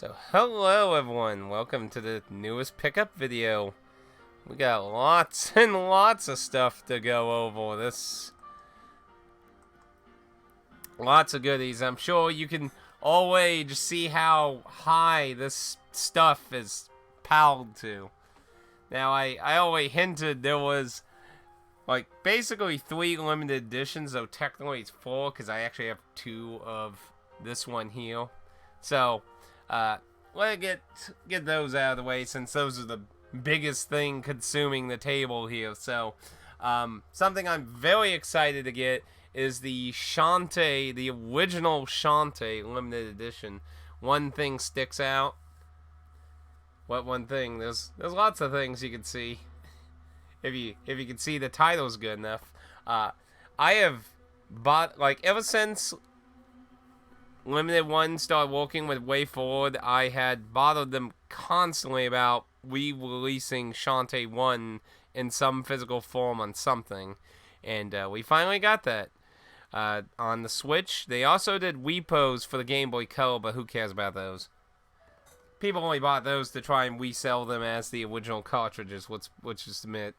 So hello everyone, welcome to the newest pickup video. We got lots and lots of stuff to go over. Lots of goodies. I'm sure you can always see how high this stuff is piled to. Now I always hinted there was like basically 3 limited editions, though technically it's 4 because I actually have 2 of this one here. So let's get those out of the way since those are the biggest thing consuming the table here. So something I'm very excited to get is the Shantae, the original Shantae limited edition. One thing sticks out. What one thing? There's lots of things you can see. If you can see the title's good enough. I have bought, like, ever since Limited One started working with Way Forward, I had bothered them constantly about re-releasing Shantae 1 in some physical form on something. And we finally got that. On the Switch, they also did repos for the Game Boy Color, but who cares about those? People only bought those to try and resell them as the original cartridges, let's just admit.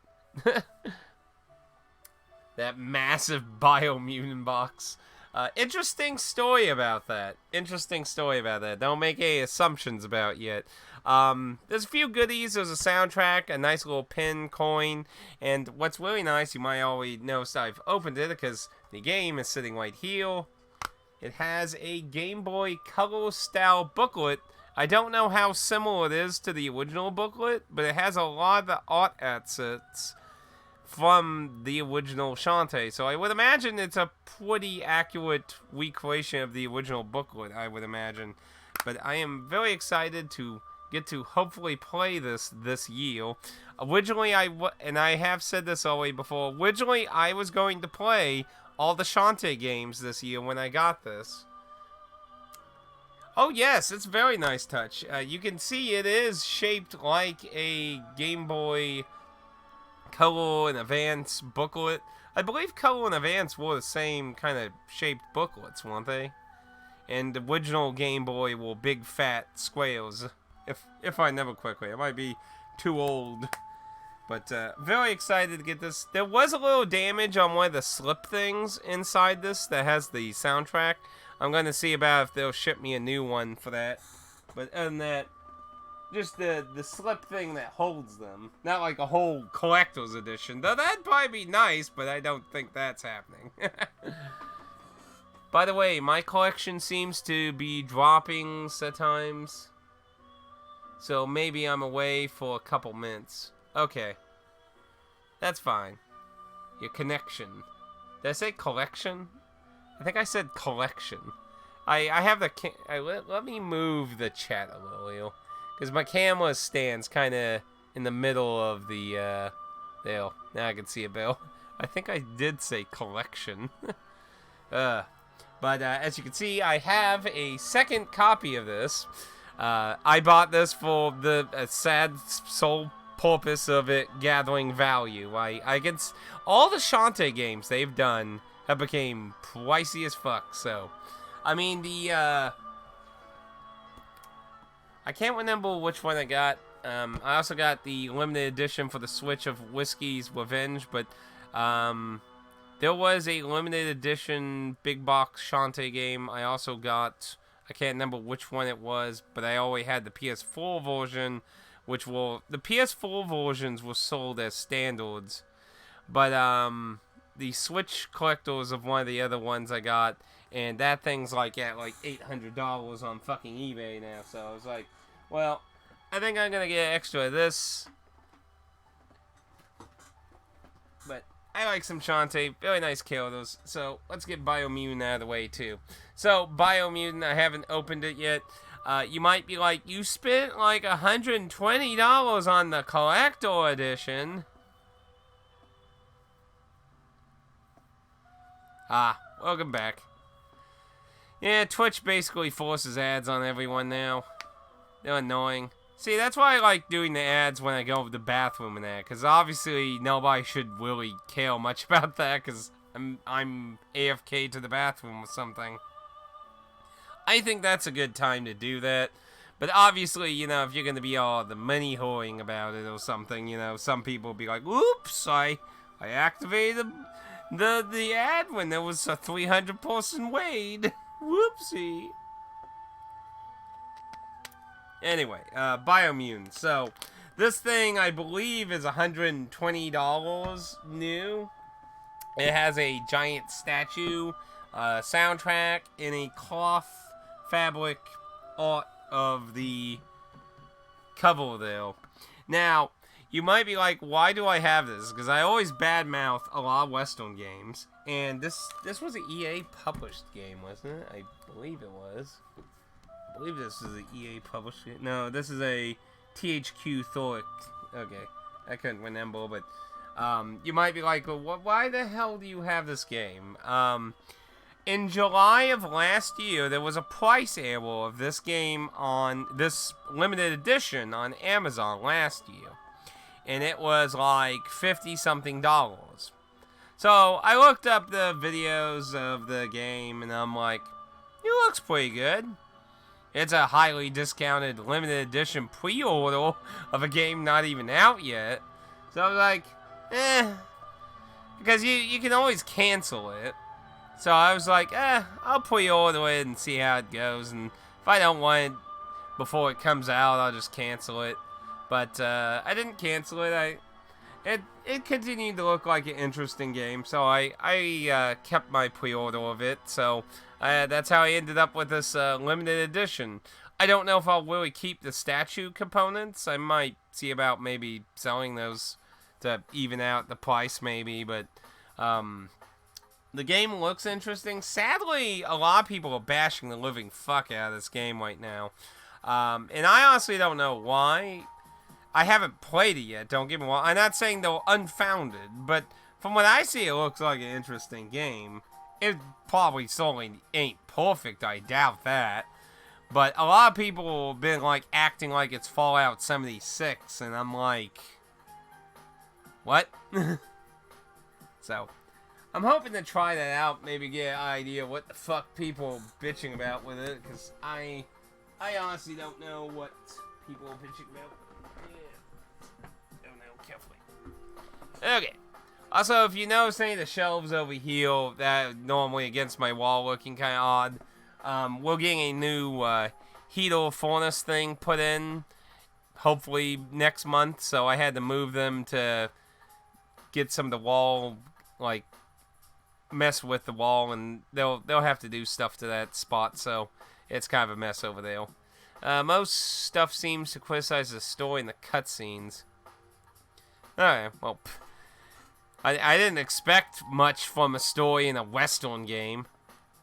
That massive Biomutant box. Interesting story about that. Don't make any assumptions about yet. There's a few goodies. There's a soundtrack, a nice little pin coin, and what's really nice, you might already notice I've opened it because the game is sitting right here. It has a Game Boy Color style booklet. I don't know how similar it is to the original booklet, but it has a lot of the art assets from the original Shantae. So I would imagine it's a pretty accurate recreation of the original booklet, I would imagine. But I am very excited to get to hopefully play this year. Originally, and I have said this already before, originally I was going to play all the Shantae games this year when I got this. Oh yes, it's a very nice touch. You can see it is shaped like a Game Boy Color and Advance booklet. I believe Color and Advance were the same kind of shaped booklets, weren't they? And the original Game Boy were big fat squares. If I remember quickly, I might be too old. But very excited to get this. There was a little damage on one of the slip things inside this that has the soundtrack. I'm going to see about if they'll ship me a new one for that. But other than that, just the slip thing that holds them. Not like a whole collector's edition. Though that'd probably be nice, but I don't think that's happening. By the way, my collection seems to be dropping at times. So maybe I'm away for a couple minutes. Okay. That's fine. Your connection. Did I say collection? I think I said collection. I have the... let me move the chat a little, because my camera stands kind of in the middle of the... there. Now I can see it, Bill. I think I did say collection. But as you can see, I have a second copy of this. I bought this for the sad sole purpose of it gathering value. I get all the Shantae games they've done have became pricey as fuck. So, I mean I can't remember which one I got. I also got the limited edition for the Switch of Whiskey's Revenge, but there was a limited edition big box Shantae game. I also got, I can't remember which one it was, but I already had the PS4 version, which the PS4 versions were sold as standards, but the Switch collectors of one of the other ones I got, and that thing's like at like $800 on fucking eBay now. So I was like, well, I think I'm gonna get extra of this. But I like some Shantae, very nice characters. So let's get Biomutant out of the way too. So Biomutant, I haven't opened it yet. You might be like, you spent like $120 on the collector edition. Welcome back. Yeah, Twitch basically forces ads on everyone now. They're annoying. See, that's why I like doing the ads when I go to the bathroom and that, because obviously nobody should really care much about that, because I'm AFK to the bathroom or something. I think that's a good time to do that. But obviously, you know, if you're gonna be all the money hoarding about it or something, you know, some people will be like, "Oops, I activated the ad when there was a 300-person wait. Whoopsie." Anyway, Biommune. So, this thing I believe is $120 new. It has a giant statue, soundtrack, and a cloth fabric art of the cover there. Now, you might be like, why do I have this? Because I always badmouth a lot of Western games, and this was an EA published game, wasn't it? I believe it was. I believe this is an EA published game. No, this is a THQ Thoric. Okay, I couldn't remember, but you might be like, well, why the hell do you have this game? In July of last year, there was a price error of this game on this limited edition on Amazon last year. And it was like $50-something. So I looked up the videos of the game, and I'm like, it looks pretty good. It's a highly discounted limited edition pre-order of a game not even out yet. So I was like, because you can always cancel it. So I was like, I'll pre-order it and see how it goes. And if I don't want it before it comes out, I'll just cancel it. But I didn't cancel it. It continued to look like an interesting game. So I kept my pre-order of it. So that's how I ended up with this limited edition. I don't know if I'll really keep the statue components. I might see about maybe selling those to even out the price maybe. But the game looks interesting. Sadly, a lot of people are bashing the living fuck out of this game right now. And I honestly don't know why. I haven't played it yet, don't get me wrong. I'm not saying they're unfounded, but from what I see, it looks like an interesting game. It probably certainly ain't perfect, I doubt that. But a lot of people have been like acting like it's Fallout 76, and I'm like, what? So, I'm hoping to try that out, maybe get an idea what the fuck people are bitching about with it, because I honestly don't know what people are bitching about. Okay. Also, if you notice any of the shelves over here that are normally against my wall looking kind of odd, we're getting a new heater furnace thing put in, hopefully next month. So I had to move them to get some of the wall, like, mess with the wall, and they'll have to do stuff to that spot. So it's kind of a mess over there. Most stuff seems to criticize the story and the cutscenes. Alright, well, I didn't expect much from a story in a Western game.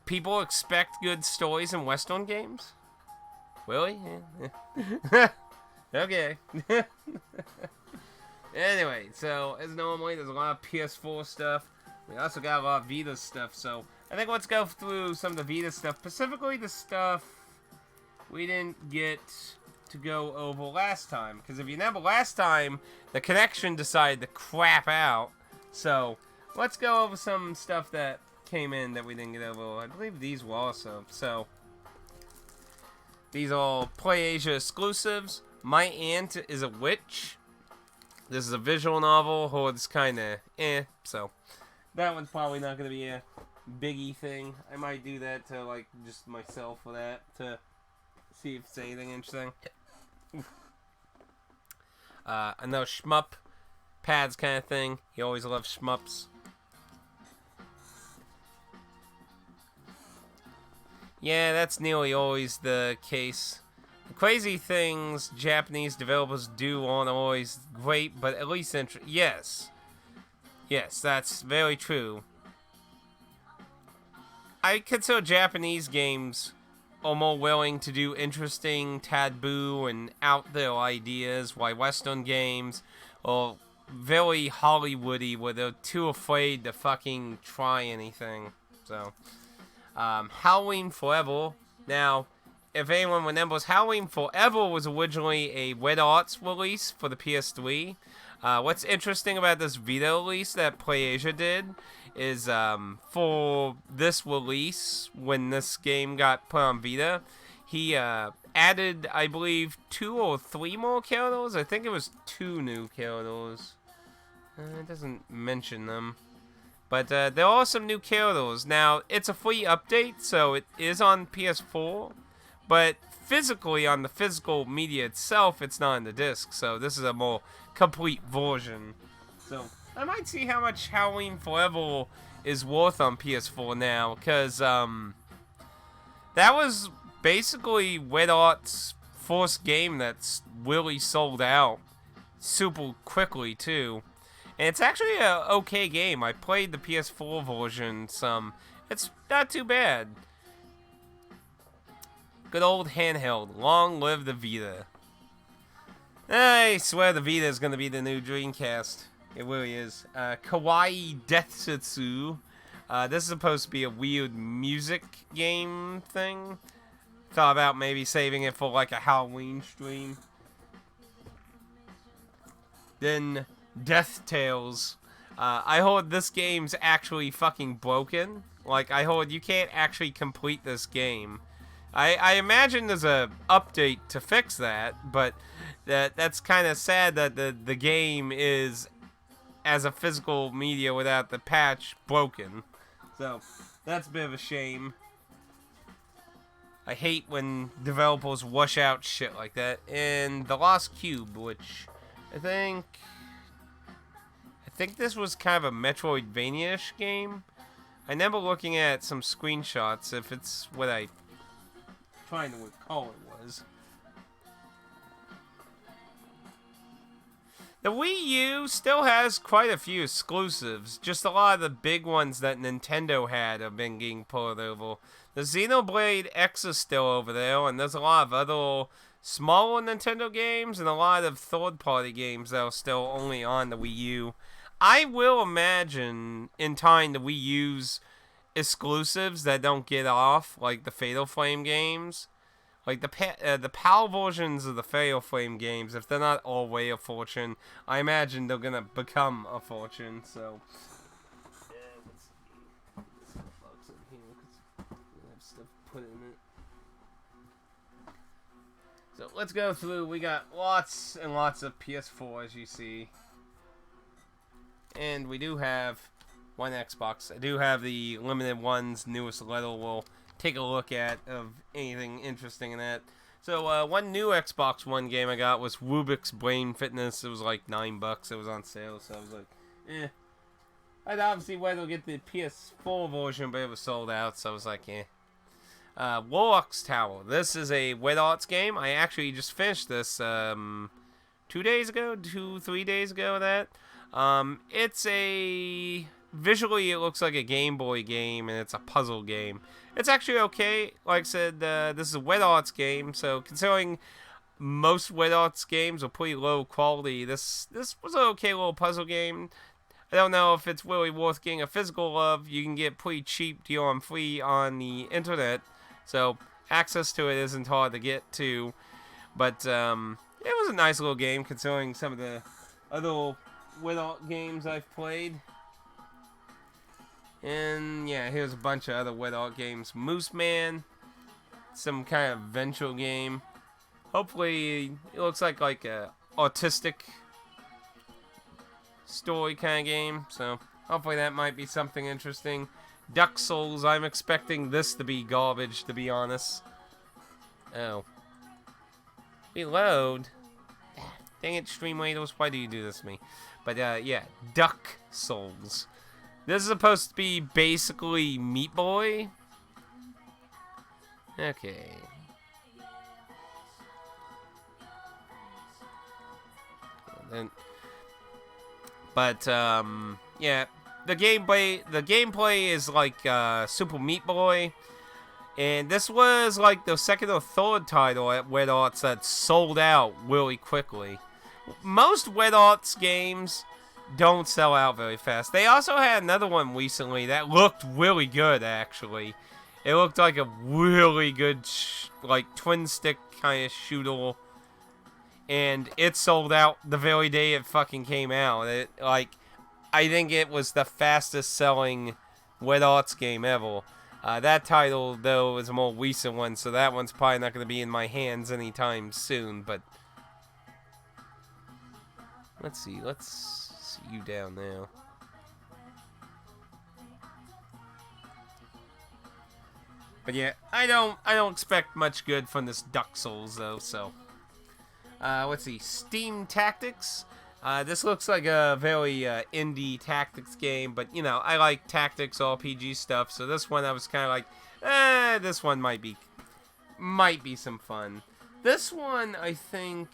People expect good stories in Western games? Really? Yeah. Okay. Anyway, so as normally, there's a lot of PS4 stuff. We also got a lot of Vita stuff, so I think let's go through some of the Vita stuff. Specifically the stuff we didn't get to go over last time. Because if you remember last time, the connection decided to crap out. So, let's go over some stuff that came in that we didn't get over. I believe these were also. So, these are PlayAsia exclusives. My Aunt is a Witch. This is a visual novel. Oh, it's kind of so, that one's probably not going to be a biggie thing. I might do that to, like, just myself for that. To see if it's anything interesting. Another shmup. Pads kind of thing. You always love shmups. Yeah, that's nearly always the case. The crazy things Japanese developers do aren't always great, but at least yes. Yes, that's very true. I consider Japanese games are more willing to do interesting, taboo, and out there ideas, while Western games are very Hollywoody, where they're too afraid to fucking try anything. So, Halloween Forever. Now, if anyone remembers, Halloween Forever was originally a Red Arts release for the PS3. What's interesting about this Vita release that PlayAsia did is, for this release, when this game got put on Vita, he added, I believe, 2 or 3 more characters. I think it was 2 new characters. It doesn't mention them. But there are some new characters. Now, it's a free update, so it is on PS4. But physically, on the physical media itself, it's not on the disc. So this is a more complete version. So I might see how much Halloween Forever is worth on PS4 now. Because that was basically Red Art's first game that's really sold out super quickly, too. And it's actually a okay game. I played the PS4 version some. It's not too bad. Good old handheld. Long live the Vita. I swear the Vita is going to be the new Dreamcast. It really is. Kawaii Detsetsu. This is supposed to be a weird music game thing. Thought about maybe saving it for like a Halloween stream. Then Death Tales. I heard this game's actually fucking broken. Like, I heard you can't actually complete this game. I imagine there's a update to fix that, but that's kind of sad that the game is, as a physical media without the patch, broken. So, that's a bit of a shame. I hate when developers wash out shit like that. And The Lost Cube, which I think this was kind of a Metroidvania-ish game. I remember looking at some screenshots, if it's what I trying to recall it was. The Wii U still has quite a few exclusives. Just a lot of the big ones that Nintendo had have been getting pulled over. The Xenoblade X is still over there, and there's a lot of other smaller Nintendo games and a lot of third-party games that are still only on the Wii U. I will imagine in time the Wii U's exclusives that don't get off, like the Fatal Frame games, like the PAL versions of the Fatal Frame games, if they're not all way a fortune, I imagine they're gonna become a fortune. So, yeah, let's see. Some bugs in here because we have stuff put in it. So let's go through. We got lots and lots of PS4, as you see. And we do have one Xbox. I do have the limited one's newest letter we'll take a look at of anything interesting in that. So one new Xbox One game I got was Rubik's Brain Fitness. It was like $9. It was on sale, so I was like, eh. I'd obviously wait to get the PS4 version, but it was sold out, so I was like, eh. Warlock's Tower. This is a Red Arts game. I actually just finished this 3 days ago. That. It's a... Visually, it looks like a Game Boy game, and it's a puzzle game. It's actually okay. Like I said, this is a Red Arts game, so considering most Red Arts games are pretty low quality, this was an okay little puzzle game. I don't know if it's really worth getting a physical of. You can get pretty cheap deal on free on the internet, so access to it isn't hard to get to. But it was a nice little game considering some of the other Red Art games I've played. And yeah, here's a bunch of other Red Art games. Moose Man, some kind of venture game. Hopefully, it looks like a autistic story kind of game. So hopefully that might be something interesting. Duck Souls, I'm expecting this to be garbage, to be honest. Oh. Reload. Dang it, Stream Ladles, why do you do this to me? But yeah, Duck Souls. This is supposed to be basically Meat Boy. Okay. Yeah, the gameplay is like Super Meat Boy, and this was like the second or third title at Red Arts that sold out really quickly. Most Red Arts games don't sell out very fast. They also had another one recently that looked really good, actually. It looked like a really good, like, twin stick kind of shooter. And it sold out the very day it fucking came out. I think it was the fastest selling Red Arts game ever. That title, though, is a more recent one, so that one's probably not going to be in my hands anytime soon, but... Let's see you down now. But yeah, I don't expect much good from this Dark Souls, though, so... let's see, Steam Tactics. This looks like a very indie tactics game, but, you know, I like tactics, RPG stuff, so this one I was kind of like, this one might be some fun. This one, I think...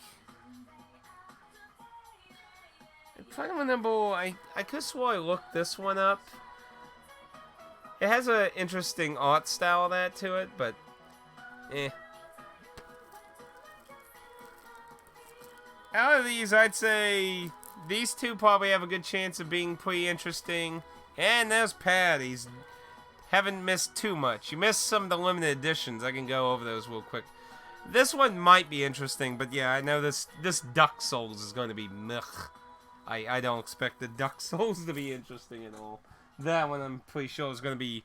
I'm trying to remember, I could have swore I looked this one up. It has an interesting art style that to it, but, Out of these, I'd say these two probably have a good chance of being pretty interesting. And there's Patty's. Haven't missed too much. You missed some of the limited editions. I can go over those real quick. This one might be interesting, but yeah, I know this Dark Souls is going to be meh. I don't expect the Dark Souls to be interesting at all. That one I'm pretty sure is going to be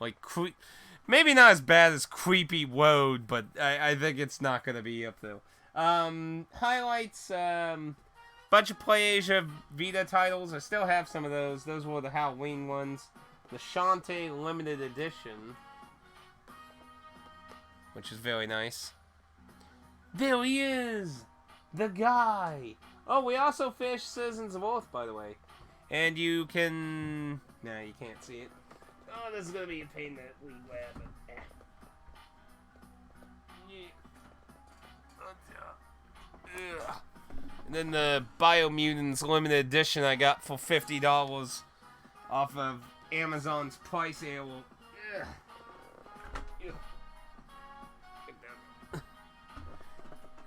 like maybe not as bad as Creepy Road, but I think it's not going to be up there. Highlights, bunch of PlayAsia Vita titles. I still have some of those. Those were the Halloween ones. The Shantae Limited Edition, which is very nice. There he is! The guy! Oh, we also finished Citizens of Earth, by the way. And you can... Nah, you can't see it. Oh, this is gonna be a pain to re-grab it. Yeah. And then the Biomutants Limited Edition I got for $50 off of Amazon's price sale. It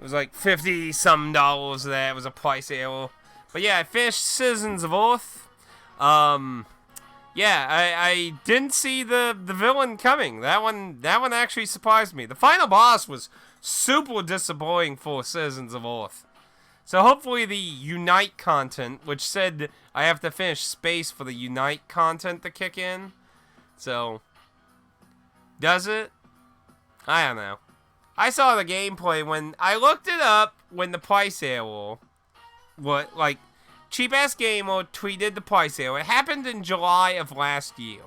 was like $50-some of that. It was a price sale. But yeah, I finished Citizens of Earth. Yeah, I didn't see the villain coming. That one actually surprised me. The final boss was super disappointing for Citizens of Earth. So hopefully the Unite content, which said I have to finish space for the Unite content to kick in. So, does it? I don't know. I saw the gameplay when I looked it up when the price sale, Cheap Ass Gamer tweeted the price sale. It happened in July of last year.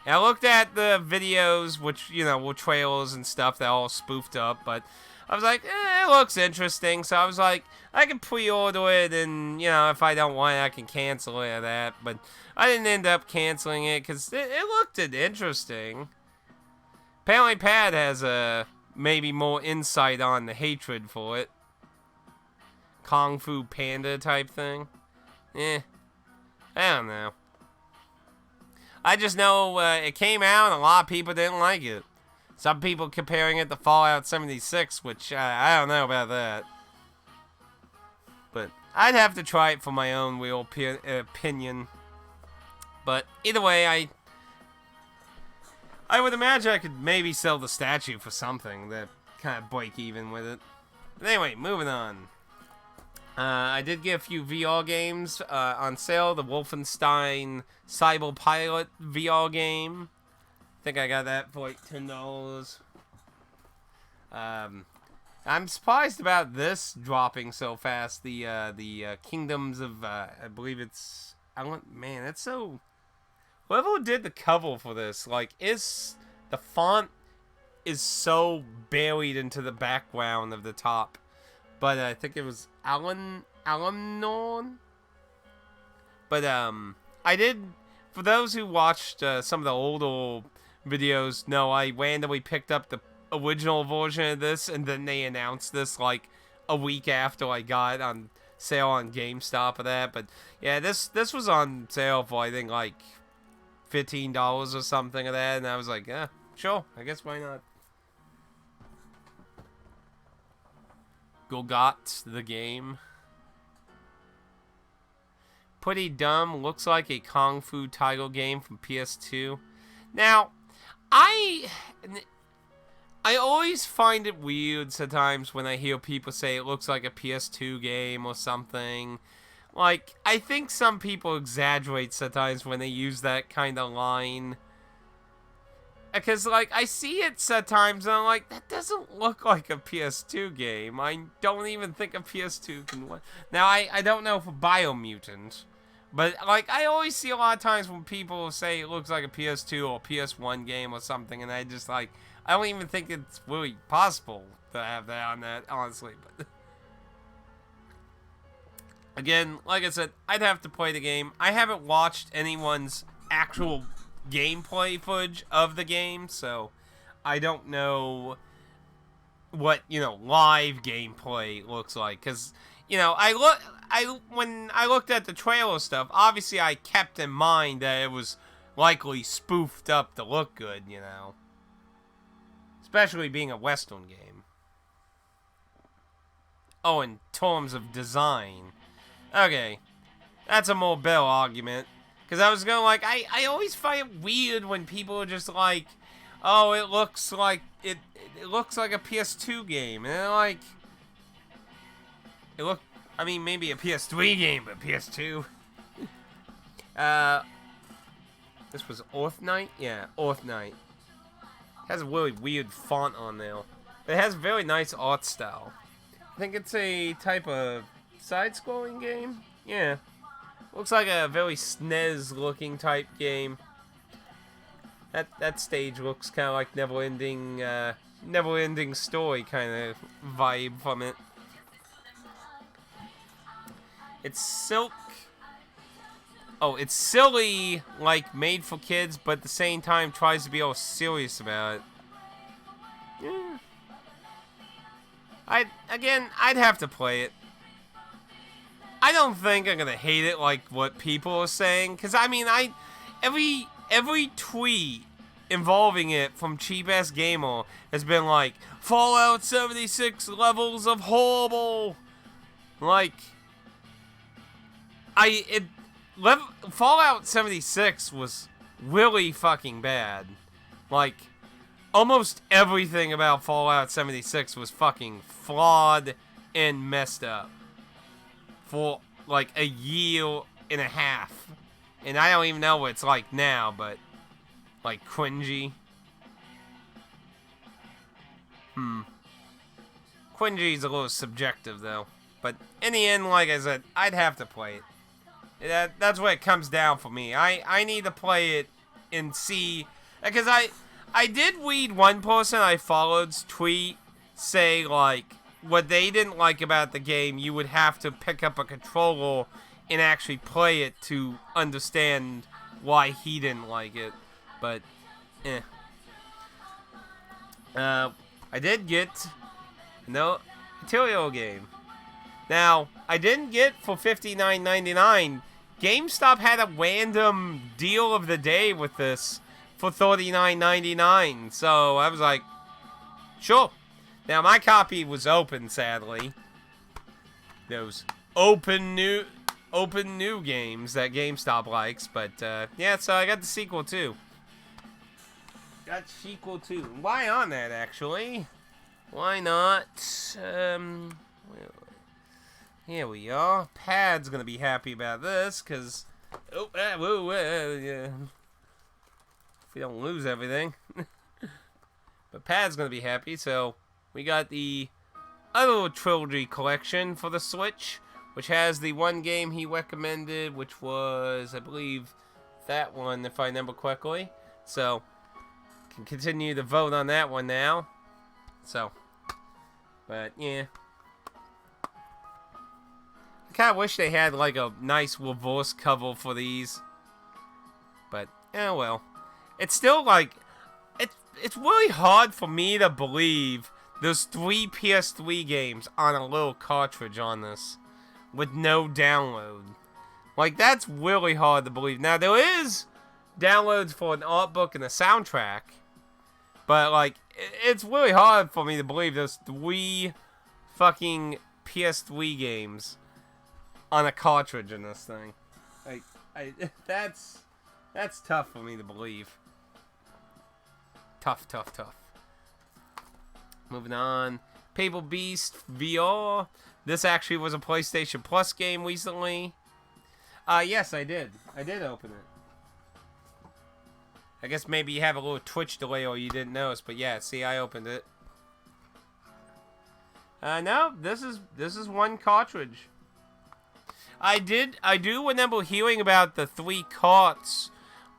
And I looked at the videos, which, you know, were trailers and stuff that all spoofed up, but I was like, it looks interesting. So I was like, I can pre-order it, and, you know, if I don't want it, I can cancel it or that. But I didn't end up canceling it because it looked interesting. Apparently, Pat has maybe more insight on the hatred for it. Kung Fu Panda type thing. I don't know. I just know it came out and a lot of people didn't like it. Some people comparing it to Fallout 76, which I don't know about that. But I'd have to try it for my own real opinion. But either way, I would imagine I could maybe sell the statue for something to kind of break even with it. But anyway, moving on. I did get a few VR games on sale. The Wolfenstein Cyber Pilot VR game. I think I got that for like $10. I'm surprised about this dropping so fast. The Kingdoms of I believe it's man, that's so. Whoever did the cover for this, like, the font is so buried into the background of the top. But I think it was Alan. But I did, for those who watched some of the older videos, know I randomly picked up the original version of this, and then they announced this like a week after I got it on sale on GameStop of that. But yeah, this was on sale for I think like $15 or something of that, and I was like, yeah, sure, I guess why not. Golgot the game. Pretty dumb. Looks like a Kung Fu title game from PS2. Now, I always find it weird sometimes when I hear people say it looks like a PS2 game or something. Like, I think some people exaggerate sometimes when they use that kind of line. Because, like, I see it sometimes, and I'm like, that doesn't look like a PS2 game. I don't even think a PS2 can look. Now, I don't know for Biomutant, but, like, I always see a lot of times when people say it looks like a PS2 or PS1 game or something, and I just, like, I don't even think it's really possible to have that on that, honestly. But again, like I said, I'd have to play the game. I haven't watched anyone's actual gameplay footage of the game, so I don't know what, you know, live gameplay looks like. Because, you know, when I looked at the trailer stuff, obviously I kept in mind that it was likely spoofed up to look good, you know. Especially being a Western game. Oh, in terms of design. Okay. That's a more Bill argument. Because I was going like, I always find it weird when people are just like, oh, it looks like, it looks like a PS2 game. And they're like, I mean, maybe a PS3 game, but PS2. This was Earth Night? Yeah, Earth Night. It has a really weird font on there. But it has very nice art style. I think it's a type of side-scrolling game? Yeah. Looks like a very SNES-looking type game. That stage looks kind of like never-ending story kind of vibe from it. It's silk. Oh, it's silly, like made for kids, but at the same time tries to be all serious about it. Yeah. I'd have to play it. I don't think I'm gonna hate it like what people are saying, cause I mean every tweet involving it from Cheap Ass Gamer has been like Fallout 76 levels of horrible. Like Fallout 76 was really fucking bad. Like almost everything about Fallout 76 was fucking flawed and messed up. For like a year and a half. And I don't even know what it's like now, but like cringy. Cringy's a little subjective though. But in the end, like I said, I'd have to play it. That's what it comes down for me. I need to play it and see, because I did read one person I followed's tweet say like, what they didn't like about the game, you would have to pick up a controller and actually play it to understand why he didn't like it. But, I did get no material game. Now, I didn't get for $59.99. GameStop had a random deal of the day with this for $39.99. So I was like, sure. Now, my copy was open, sadly. Those open new games that GameStop likes. But, yeah, so I got the sequel, too. Why on that, actually? Why not? Here we are. Pad's gonna be happy about this, because... yeah. If we don't lose everything. But Pad's gonna be happy, so... We got the other trilogy collection for the Switch, which has the one game he recommended, which was, I believe, that one, if I remember correctly. So, can continue to vote on that one now. So, but yeah. I kind of wish they had like a nice reverse cover for these. But, well. It's still like, it's really hard for me to believe there's 3 PS3 games on a little cartridge on this with no download. Like, that's really hard to believe. Now, there is downloads for an art book and a soundtrack, but, like, it's really hard for me to believe there's 3 fucking PS3 games on a cartridge in this thing. Like, that's tough for me to believe. Tough. Moving on. Paper Beast VR. This actually was a PlayStation Plus game recently. Yes, I did. I did open it. I guess maybe you have a little Twitch delay or you didn't notice, but yeah, see, I opened it. No, this is one cartridge. I do remember hearing about the 3 carts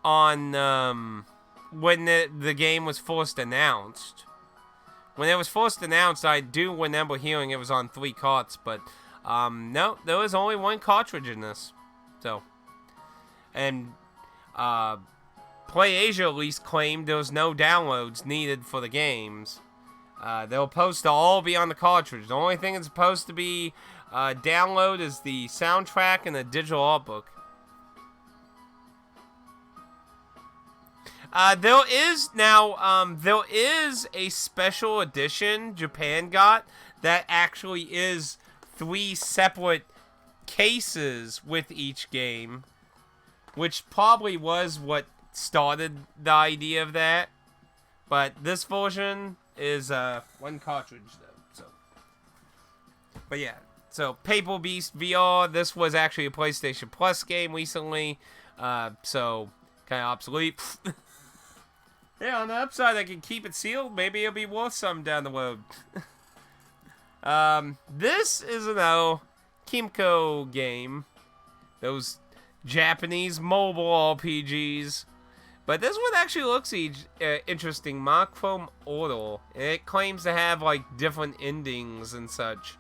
on, when the game was first announced. When it was first announced, I do remember hearing it was on 3 carts, but, no, there was only 1 cartridge in this. So, and, PlayAsia at least claimed there was no downloads needed for the games. They were supposed to all be on the cartridge. The only thing that's supposed to be download is the soundtrack and the digital art book. There is a special edition Japan got that actually is 3 separate cases with each game, which probably was what started the idea of that. But this version is 1 cartridge though. So, but yeah. So Paper Beast VR. This was actually a PlayStation Plus game recently. So kind of obsolete. Yeah, on the upside, I can keep it sealed. Maybe it'll be worth some down the road. This is an Kimco game. Those Japanese mobile RPGs. But this one actually looks interesting. Monochrome Order. It claims to have, like, different endings and such.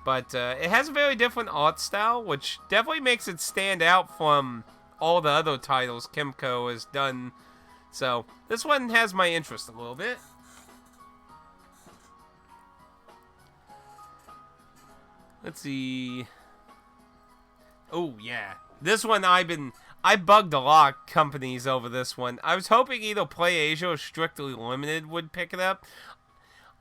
But it has a very different art style, which definitely makes it stand out from all the other titles Kimco has done. So, this one has my interest a little bit. Let's see. Oh, yeah. This one I bugged a lot of companies over this one. I was hoping either PlayAsia or Strictly Limited would pick it up.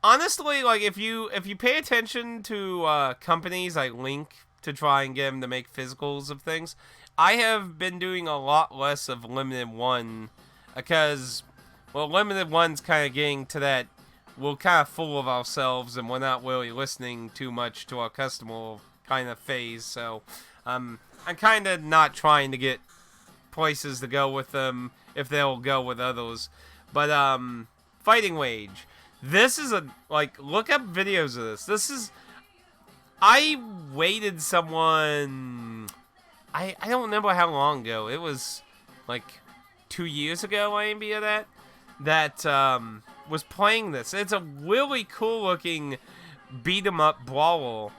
Honestly, like, if you pay attention to companies I link to try and get them to make physicals of things, I have been doing a lot less of Limited One. Because, well, Limited One's kind of getting to that, we're kind of full of ourselves and we're not really listening too much to our customer kind of phase. So, I'm kind of not trying to get places to go with them if they'll go with others. But, Fighting Wage. This is look up videos of this. I waited someone, I don't remember how long ago. It was, 2 years ago, maybe, of that was playing this. It's a really cool looking beat 'em up brawler,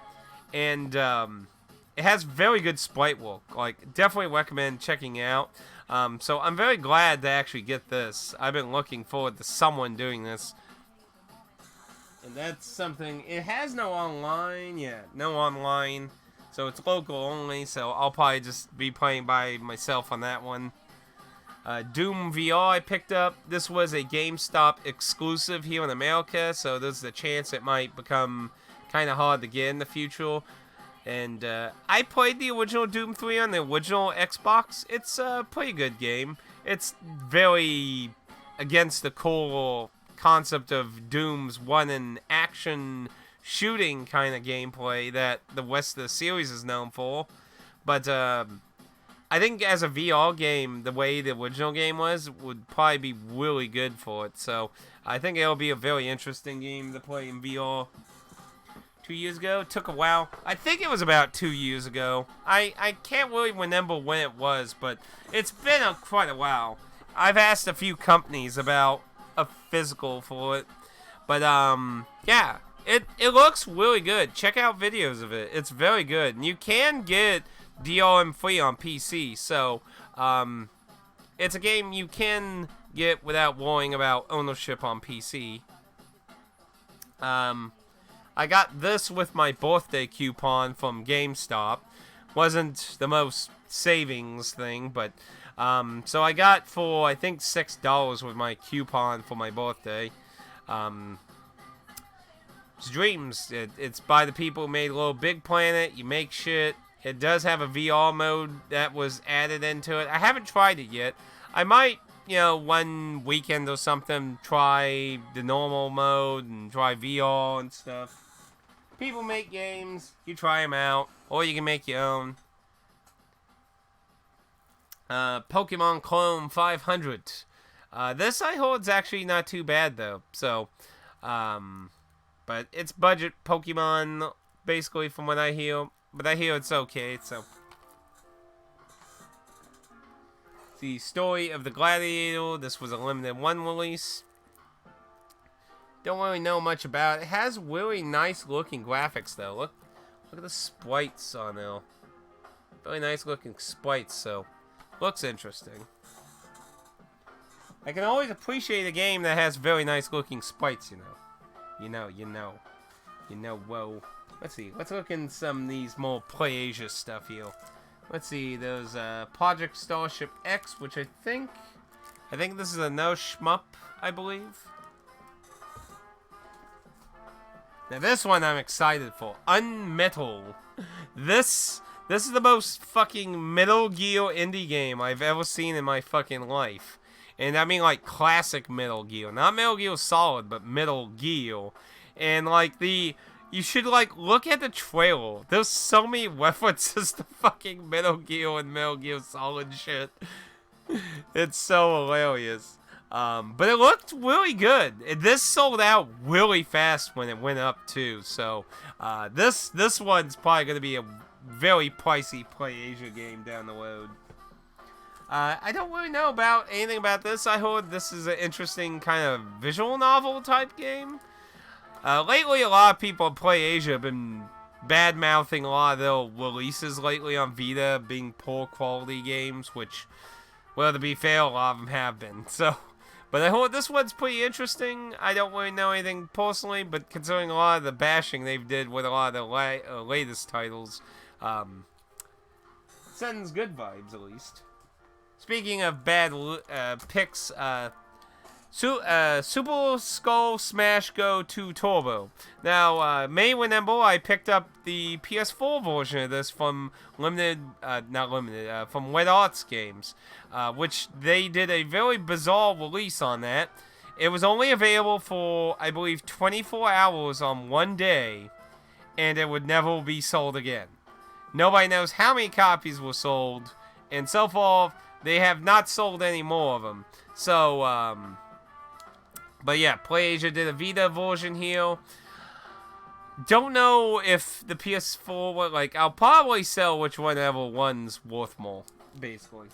and it has very good sprite work. Like, definitely recommend checking it out. So I'm very glad to actually get this. I've been looking forward to someone doing this, and that's something. It has no online, no online, so it's local only. So I'll probably just be playing by myself on that one. Doom VR I picked up. This was a GameStop exclusive here in America, so there's a chance it might become kind of hard to get in the future. And I played the original Doom 3 on the original Xbox. It's a pretty good game. It's very against the core concept of Doom's one-in action shooting kind of gameplay that the rest of the series is known for. But I think as a VR game, the way the original game was would probably be really good for it. So I think it'll be a very interesting game to play in VR. 2 years ago? It took a while. I think it was about 2 years ago. I can't really remember when it was, but it's been quite a while. I've asked a few companies about a physical for it. But, yeah. It looks really good. Check out videos of it. It's very good. And you can get DRM free on PC, so it's a game you can get without worrying about ownership on PC. I got this with my birthday coupon from GameStop. Wasn't the most savings thing, but so I got for I think $6 with my coupon for my birthday. It's Dreams. It's by the people who made Little Big Planet. You make shit. It does have a VR mode that was added into it. I haven't tried it yet. I might, one weekend or something, try the normal mode and try VR and stuff. People make games. You try them out. Or you can make your own. Pokemon Clone 500. This I hold is actually not too bad though. So, but it's budget Pokemon basically from what I hear. But I hear it's okay. So, the story of the Gladiator. This was a limited one release. Don't really know much about it. It has really nice looking graphics though. Look at the sprites on there. Really nice looking sprites. So, looks interesting. I can always appreciate a game that has very nice looking sprites, you know, whoa. Let's see, let's look in some of these more Play Asia stuff here. Let's see, there's Project Starship X, which I think this is a no shmup, I believe. Now this one I'm excited for, Unmetal. This is the most fucking Metal Gear indie game I've ever seen in my fucking life. And I mean like classic Metal Gear. Not Metal Gear Solid, but Metal Gear. And like you should like look at the trailer. There's so many references to fucking Metal Gear and Metal Gear Solid shit. It's so hilarious. But it looked really good. This sold out really fast when it went up too. So this one's probably going to be a very pricey Play Asia game down the road. I don't really know about anything about this. I heard this is an interesting kind of visual novel type game. Lately, a lot of people at Play Asia have been bad-mouthing a lot of their releases lately on Vita being poor quality games, which, well, to be fair, a lot of them have been. So, but I heard this one's pretty interesting. I don't really know anything personally, but considering a lot of the bashing they've did with a lot of the latest titles, sends good vibes at least. Speaking of bad picks, Super Skull Smash Go 2 Turbo. Now, May remember I picked up the PS4 version of this from from Red Arts Games, which they did a very bizarre release on that. It was only available for, I believe, 24 hours on one day, and it would never be sold again. Nobody knows how many copies were sold, and so far, they have not sold any more of them. So, but yeah, Play Asia did a Vita version here. Don't know if the PS4, like, I'll probably sell whichever one's worth more, basically,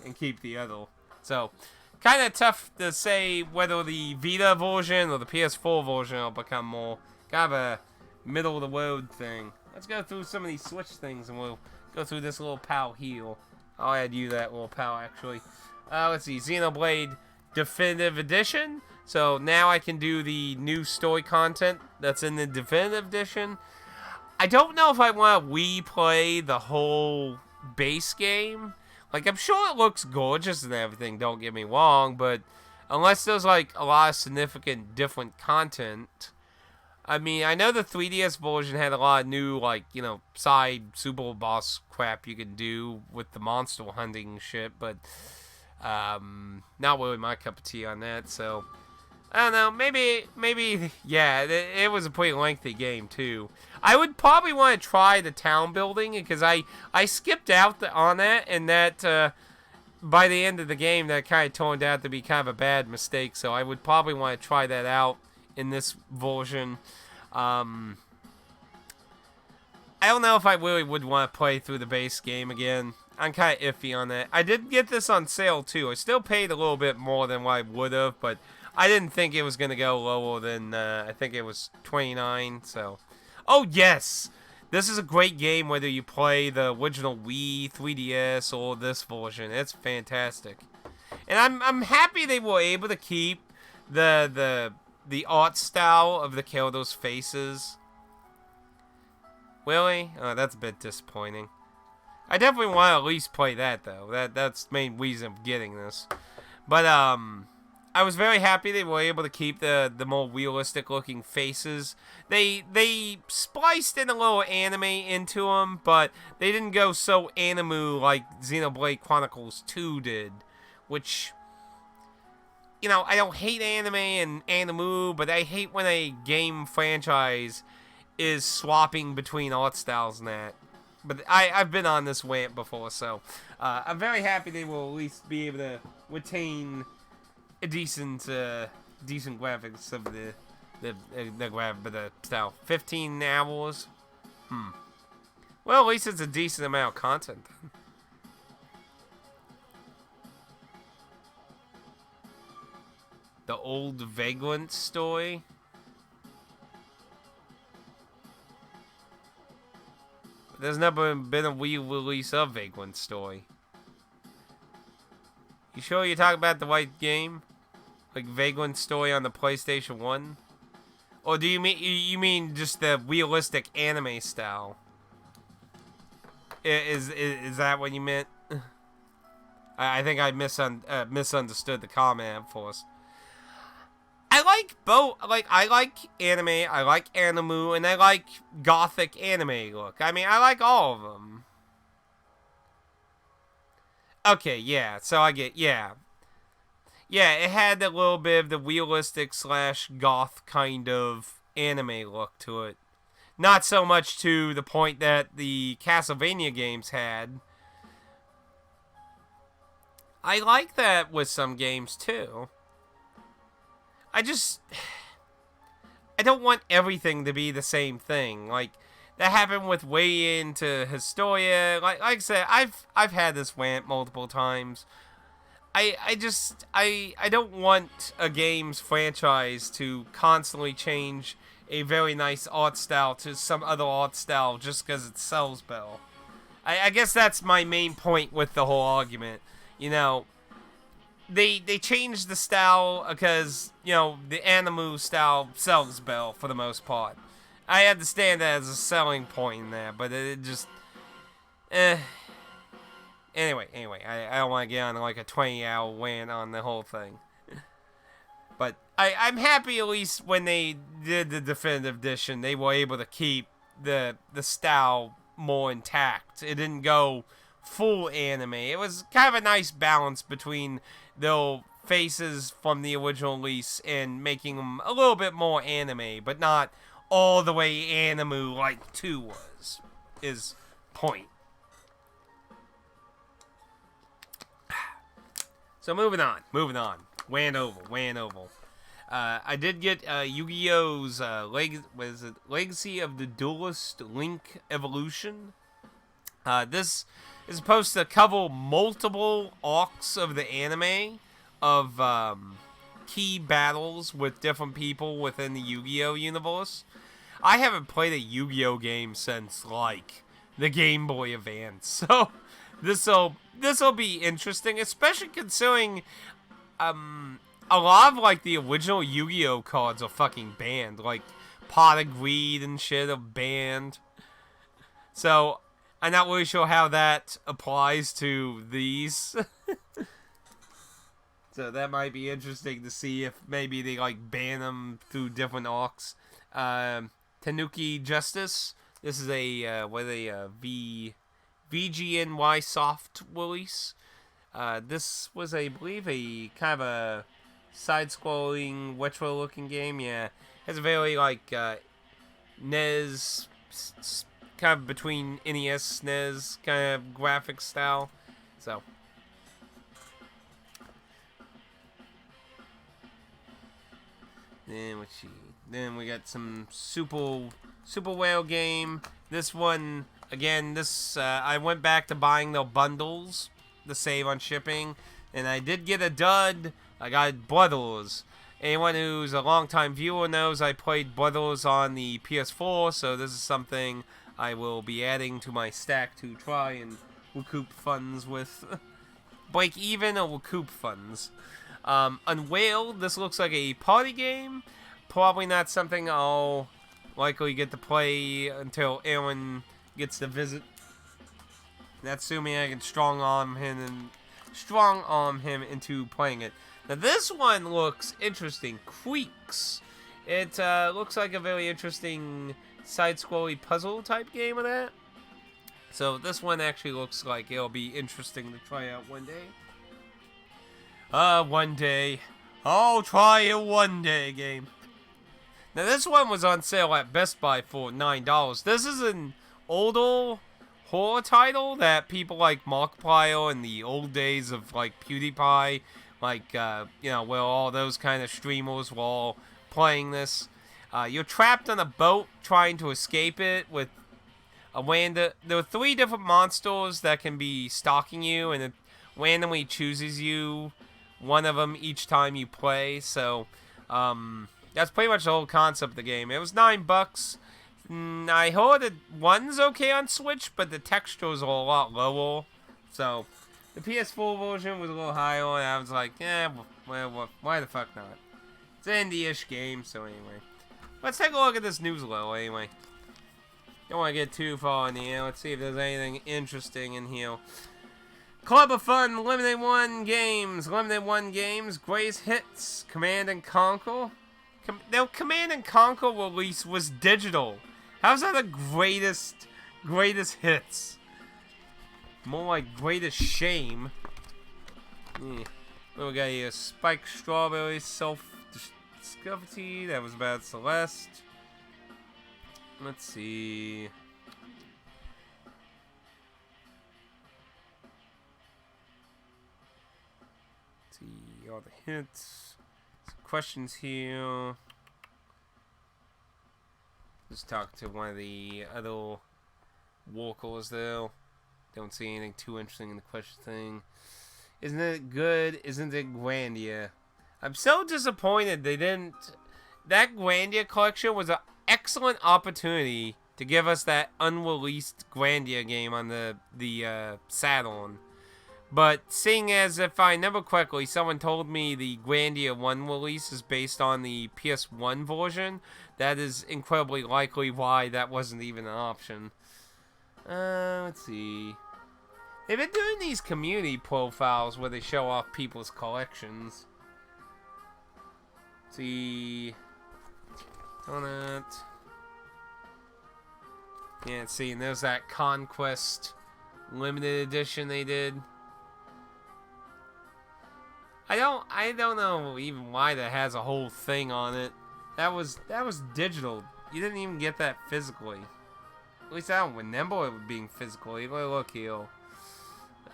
and keep the other. So, kind of tough to say whether the Vita version or the PS4 version will become more kind of a middle of the road thing. Let's go through some of these Switch things, and we'll go through this little pal here. I'll add you that little pal, actually. Let's see, Xenoblade Definitive Edition. So now I can do the new story content that's in the Definitive Edition. I don't know if I want to replay the whole base game. Like, I'm sure it looks gorgeous and everything, don't get me wrong, but unless there's, like, a lot of significant different content. I mean, I know the 3DS version had a lot of new, like, you know, side super boss crap you could do with the monster hunting shit, but not really my cup of tea on that, so I don't know, maybe, yeah, it was a pretty lengthy game, too. I would probably want to try the town building, because I skipped out on that, and that, by the end of the game, that kind of turned out to be kind of a bad mistake, so I would probably want to try that out in this version. I don't know if I really would want to play through the base game again. I'm kind of iffy on that. I did get this on sale, too. I still paid a little bit more than what I would have, but I didn't think it was going to go lower than, I think it was $29, so. Oh, yes! This is a great game whether you play the original Wii, 3DS, or this version. It's fantastic. And I'm happy they were able to keep the art style of the characters' faces. Really? Oh, that's a bit disappointing. I definitely want to at least play that, though. That's the main reason of getting this. But, I was very happy they were able to keep the more realistic-looking faces. They spliced in a little anime into them, but they didn't go so anime like Xenoblade Chronicles 2 did, which, you know, I don't hate anime and anime, but I hate when a game franchise is swapping between art styles and that. But I've been on this rant before, so I'm very happy they will at least be able to retain a decent graphics of the style. 15 hours. Well, at least it's a decent amount of content then. The old Vagrant story. There's never been a Wii release of Vagrant story. You sure you're talking about the right game? Like Vagrant story on the PlayStation 1? Or do you mean just the realistic anime style? Is that what you meant? I think I misunderstood the comment at first. I like both. I like anime, I like animu, and I like gothic anime look. I mean, I like all of them. Okay, yeah. So I get, yeah. Yeah, it had a little bit of the realistic / goth kind of anime look to it. Not so much to the point that the Castlevania games had. I like that with some games too. I don't want everything to be the same thing. Like that happened with Way into Historia. Like I said, I've had this rant multiple times. I don't want a game's franchise to constantly change a very nice art style to some other art style just because it sells better. I guess that's my main point with the whole argument. You know, they changed the style because, you know, the animu style sells better for the most part. I understand that as a selling point in there, but it just... Anyway, I don't want to get on like a 20-hour rant on the whole thing. But I'm happy at least when they did the definitive edition, they were able to keep the style more intact. It didn't go full anime. It was kind of a nice balance between the faces from the original release and making them a little bit more anime, but not all the way animu like 2 was. Is point. So moving on. Wan Oval. I did get Yu-Gi-Oh's Legacy of the Duelist Link Evolution. This is supposed to cover multiple arcs of the anime of key battles with different people within the Yu-Gi-Oh universe. I haven't played a Yu-Gi-Oh game since like the Game Boy Advance, so this'll be interesting, especially considering a lot of like the original Yu-Gi-Oh cards are fucking banned, like Pot of Greed and shit are banned. So I'm not really sure how that applies to these. So that might be interesting to see if maybe they like ban them through different arcs. Tanooki Justice. This is a VGNY soft release. This was, I believe, a kind of a side-scrolling, retro-looking game. Yeah, has a very like NES, kind of between NES, SNES kind of graphic style. So. Then let's see. Then we got some Super Whale game. This one, again, I went back to buying the bundles to save on shipping, and I did get a dud. I got Brothers. Anyone who's a longtime viewer knows I played Brothers on the PS4, so this is something I will be adding to my stack to try and recoup funds with. Break even or recoup funds. Unveiled, this looks like a party game. Probably not something I'll likely get to play until Aaron gets to visit. That's assuming I can strong arm him into playing it. Now this one looks interesting. Creeks. It looks like a very interesting side-scrolling puzzle type game of that. So this one actually looks like it'll be interesting to try out one day. One day. I'll try it one day game. Now this one was on sale at Best Buy for $9. This is an older horror title that people like Markiplier in the old days of like PewDiePie like, you know, where all those kind of streamers were all playing this. You're trapped on a boat trying to escape it with a random. There are 3 different monsters that can be stalking you, and it randomly chooses you one of them each time you play. So, that's pretty much the whole concept of the game. It was $9. I heard that one's okay on Switch, but the textures are a lot lower. So, the PS4 version was a little higher, and I was like, well, why the fuck not? It's an indie-ish game, so anyway. Let's take a look at this news level, anyway. Don't want to get too far in the air. Let's see if there's anything interesting in here. Club of Fun, Limited 1 Games. Limited 1 Games, greatest hits, Command and Conquer. Their Command and Conquer release was digital. How's that the greatest hits? More like greatest shame. What we got here? Spiked Strawberry, Self-Discovery. That was about Celeste. Let's see. Let's see all the hints. Some questions here. Just talk to one of the other workers though. Don't see anything too interesting in the question thing. Isn't it good? Isn't it Grandia? I'm so disappointed they didn't. That Grandia collection was an excellent opportunity to give us that unreleased Grandia game on the Saturn. But seeing as, if I remember correctly, someone told me the Grandia 1 release is based on the PS1 version, that is incredibly likely why that wasn't even an option. Let's see. They've been doing these community profiles where they show off people's collections. Let's see. Donut. Yeah, let's see. And there's that Conquest limited edition they did. I don't know even why that has a whole thing on it. That was digital. You didn't even get that physically. At least I don't remember it being physically. Look here.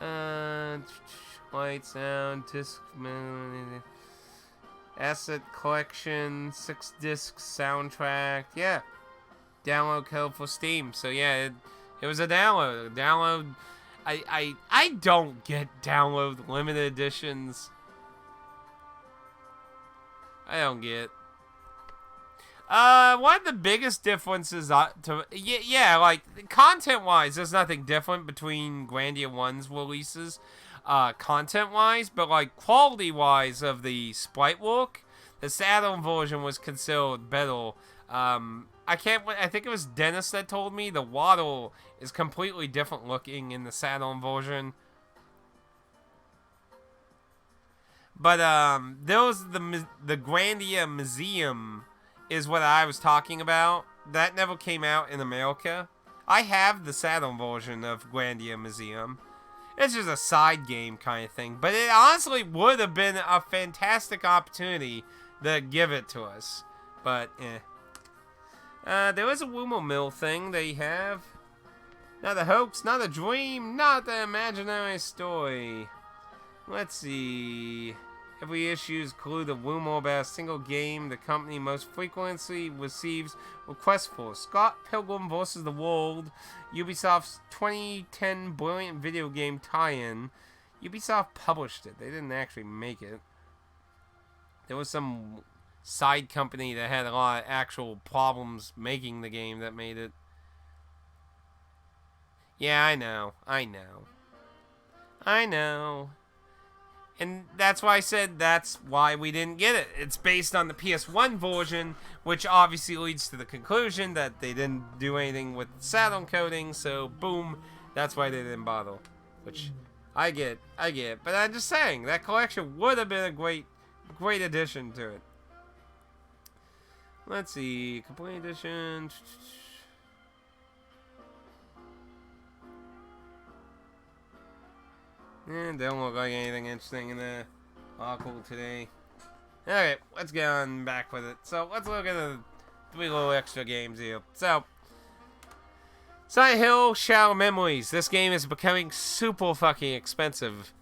Light, sound, disc, asset collection, 6-disc soundtrack. Yeah, download code for Steam. So yeah, it was a download. I don't get download limited editions. I don't get. One of the biggest differences like content-wise, there's nothing different between Grandia 1's releases, content-wise, but like quality-wise of the sprite work, the Saturn version was considered better. I think it was Dennis that told me the water is completely different looking in the Saturn version. But there was the Grandia Museum is what I was talking about. That never came out in America. I have the Saturn version of Grandia Museum. It's just a side game kind of thing. But it honestly would have been a fantastic opportunity to give it to us. But, there was a rumor mill thing they have. Not a hoax, not a dream, not the imaginary story. Let's see. Every issues include a rumor about a single game the company most frequently receives requests for. Scott Pilgrim vs. the World, Ubisoft's 2010 brilliant video game tie-in. Ubisoft published it. They didn't actually make it. There was some side company that had a lot of actual problems making the game that made it. Yeah, I know. And that's why I said that's why we didn't get it. It's based on the PS1 version, which obviously leads to the conclusion that they didn't do anything with Saturn coding, so boom, that's why they didn't bother. Which, I get. But I'm just saying, that collection would have been a great addition to it. Let's see, complete edition. Don't look like anything interesting in the article today. Okay, let's get on back with it. So, let's look at the 3 little extra games here. So, Silent Hill Shadow Memories. This game is becoming super fucking expensive.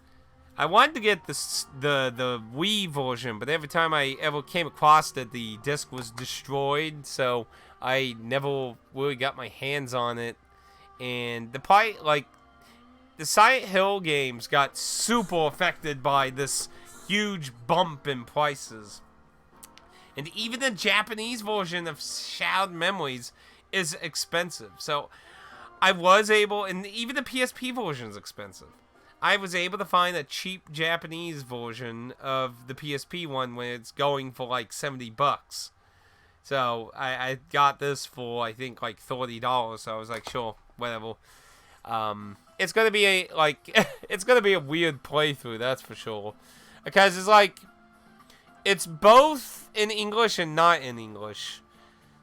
I wanted to get the Wii version, but every time I ever came across it, the disc was destroyed, so I never really got my hands on it. And the Silent Hill games got super affected by this huge bump in prices. And even the Japanese version of Shroud Memories is expensive. So I was able, and even the PSP version is expensive. I was able to find a cheap Japanese version of the PSP one when it's going for like $70. So I got this for I think like $30. So I was like, sure, whatever. It's gonna be it's gonna be a weird playthrough, that's for sure, because it's both in English and not in English.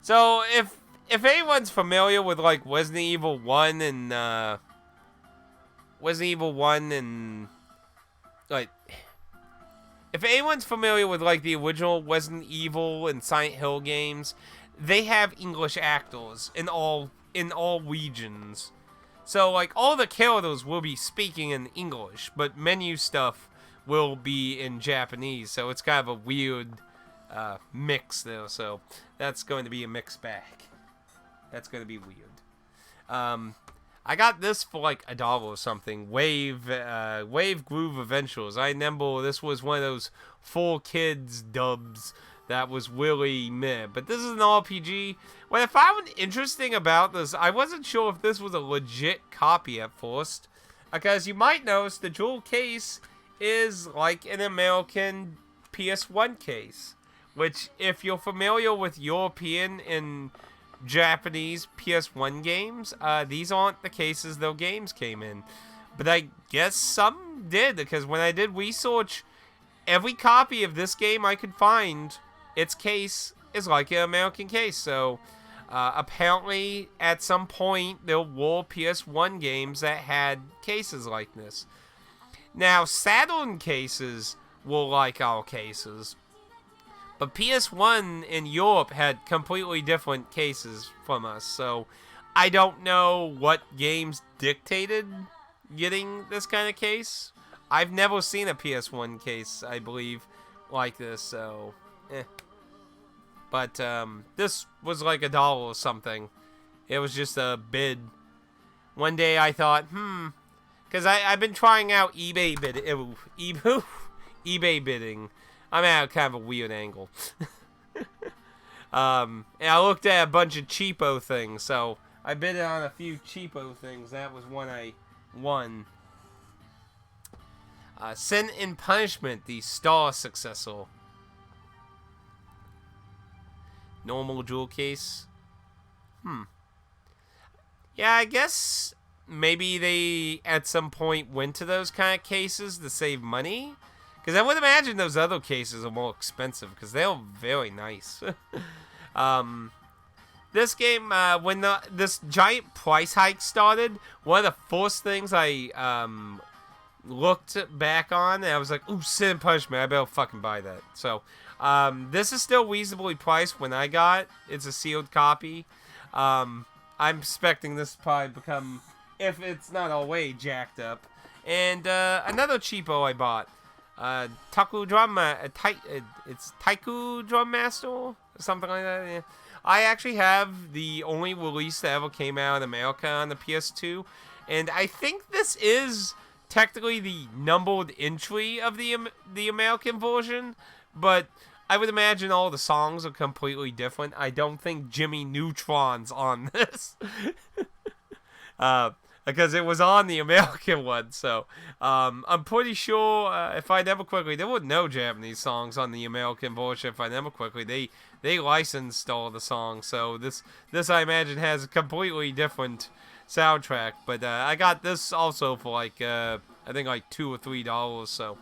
So if anyone's familiar with like Resident Evil 1 and like, if anyone's familiar with like the original Resident Evil and Silent Hill games, they have English actors in all regions. So like all the characters will be speaking in English, but menu stuff will be in Japanese. So it's kind of a weird mix there. So that's going to be a mixed bag. That's going to be weird. I got this for like $1 or something. Wave Groove Adventures. I remember this was one of those 4Kids dubs that was really meh. But this is an RPG. What I found interesting about this, I wasn't sure if this was a legit copy at first, because you might notice the jewel case is like an American PS1 case, which if you're familiar with European and Japanese PS1 games, these aren't the cases those games came in. But I guess some did, because when I did research, every copy of this game I could find, its case is like an American case. So apparently at some point there were PS1 games that had cases like this. Now Saturn cases were like our cases, but PS1 in Europe had completely different cases from us, so I don't know what games dictated getting this kind of case. I've never seen a PS1 case, I believe, like this, so But this was like $1 or something. It was just a bid. One day I thought, because I've been trying out eBay bidding. I'm at kind of a weird angle. And I looked at a bunch of cheapo things, so I bid on a few cheapo things. That was one I won. Sin and Punishment, the Star successor. Normal jewel case. Yeah, I guess maybe they at some point went to those kind of cases to save money. Because I would imagine those other cases are more expensive, because they're very nice. This game, when this giant price hike started, one of the first things I looked back on, and I was like, ooh, Sin and Punishment, I better fucking buy that. So, this is still reasonably priced when I got it. It's a sealed copy. I'm expecting this to probably become, if it's not already jacked up. And another cheapo I bought. Taku Drum, it's Taiku Drum Master or something like that. Yeah. I actually have the only release that ever came out in America on the PS2, and I think this is technically the numbered entry of the American version, but I would imagine all the songs are completely different. I don't think Jimmy Neutron's on this. Because it was on the American one, so I'm pretty sure if I remember quickly, there were no Japanese songs on the American version. If I remember quickly, they licensed all the songs, so this I imagine has a completely different soundtrack. But I got this also for like I think like $2 or $3. So,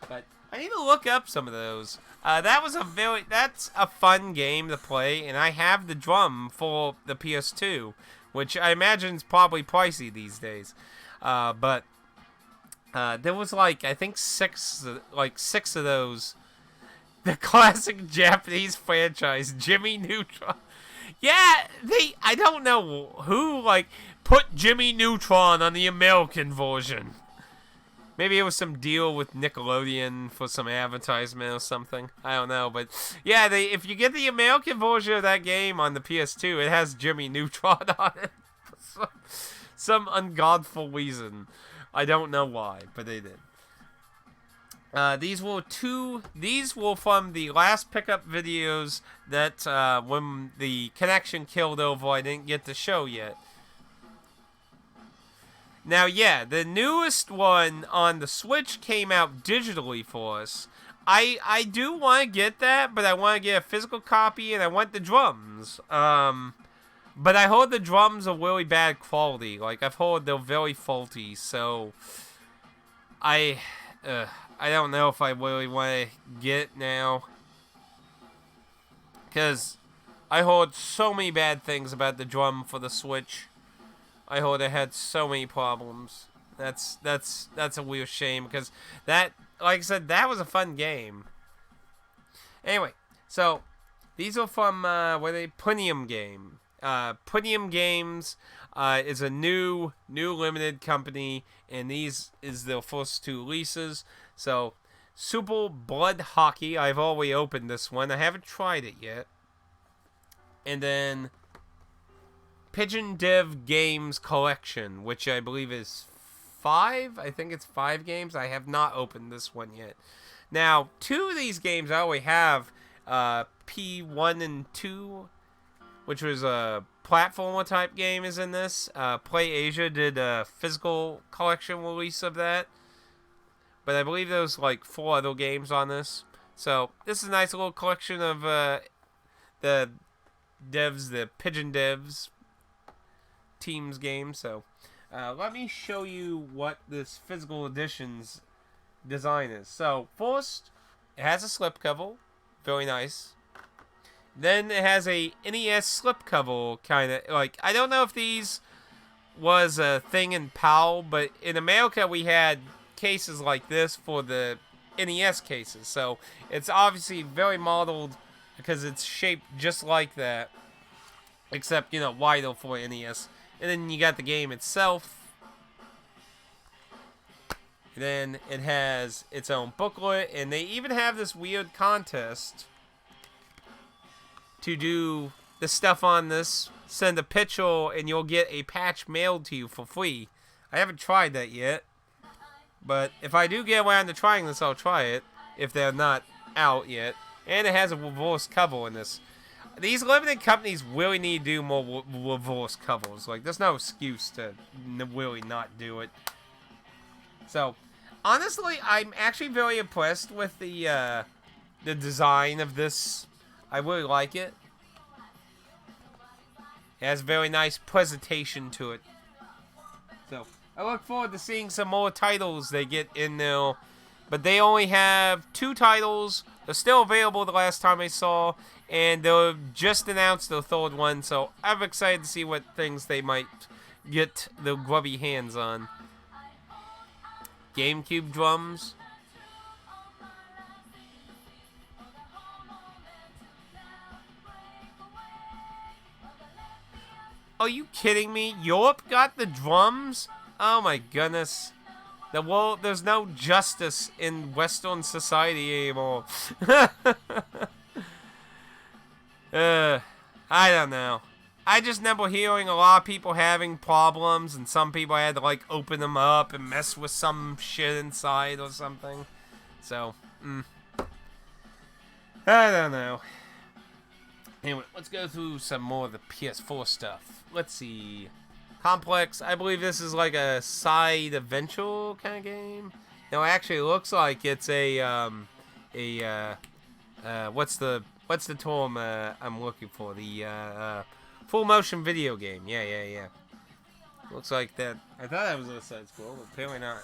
but I need to look up some of those. That's a fun game to play, and I have the drum for the PS2. Which I imagine is probably pricey these days. But there was like, I think six of those. The classic Japanese franchise, Jimmy Neutron. Yeah, I don't know who, like, put Jimmy Neutron on the American version. Maybe it was some deal with Nickelodeon for some advertisement or something. I don't know, but yeah, if you get the American version of that game on the PS2, it has Jimmy Neutron on it for some ungodful reason. I don't know why, but they did. These were from the last pickup videos that when the connection killed over, I didn't get to show yet. Now, yeah, the newest one on the Switch came out digitally for us. I do want to get that, but I want to get a physical copy, and I want the drums. But I heard the drums are really bad quality. Like, I've heard they're very faulty, so I don't know if I really want to get it now. Because I heard so many bad things about the drum for the Switch. I heard it had so many problems. That's a weird shame, because that, like I said, that was a fun game. Anyway, so these are from Punium game. Punium Games is a new limited company, and these is their first 2 releases. So, Super Blood Hockey, I've already opened this one. I haven't tried it yet. And then Pigeon Dev Games Collection, which I believe is 5. I think it's 5 games. I have not opened this one yet. Now, 2 of these games I already have. P1 and 2, which was a platformer type game, is in this. Play Asia did a physical collection release of that. But I believe there was like 4 other games on this. So, this is a nice little collection of the devs, the Pigeon Devs teams game. So let me show you what this physical edition's design is. So first, it has a slipcover, very nice. Then it has a NES slipcover, kind of like, I don't know if these was a thing in PAL, but in America we had cases like this for the NES cases. So it's obviously very modeled because it's shaped just like that, except, you know, wider for NES. And then you got the game itself. Then it has its own booklet, and they even have this weird contest to do the stuff on this. Send a picture, and you'll get a patch mailed to you for free. I haven't tried that yet, but if I do get around to trying this, I'll try it, if they're not out yet. And it has a reverse cover in this. These limited companies really need to do more reverse covers. Like, there's no excuse to really not do it. So, honestly, I'm actually very impressed with the design of this. I really like it. It has a very nice presentation to it. So, I look forward to seeing some more titles they get in there. But they only have 2 titles. They're still available the last time I saw. And they'll just announced the 3rd one. So I'm excited to see what things they might get their grubby hands on. GameCube drums. Are you kidding me? Europe got the drums? Oh my goodness. The world, there's no justice in Western society anymore. I don't know. I just remember hearing a lot of people having problems, and some people had to, like, open them up and mess with some shit inside or something. So, I don't know. Anyway, let's go through some more of the PS4 stuff. Let's see. Complex, I believe this is like a side adventure kind of game. No, actually, it looks like it's what's the term I'm looking for? The full motion video game. Yeah. Looks like that. I thought that was a side scroll, but apparently not.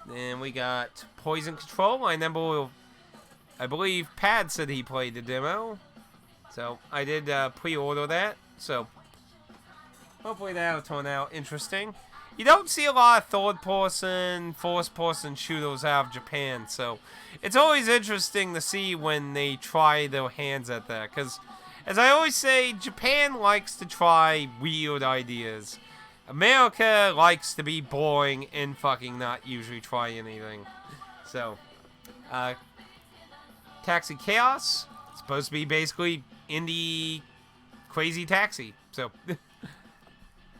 Then we got Poison Control. I believe Pad said he played the demo. So I did pre-order that. So hopefully that'll turn out interesting. You don't see a lot of third-person, first-person shooters out of Japan, so it's always interesting to see when they try their hands at that. Because, as I always say, Japan likes to try weird ideas. America likes to be boring and fucking not usually try anything. So, Taxi Chaos, it's supposed to be basically indie crazy taxi. So,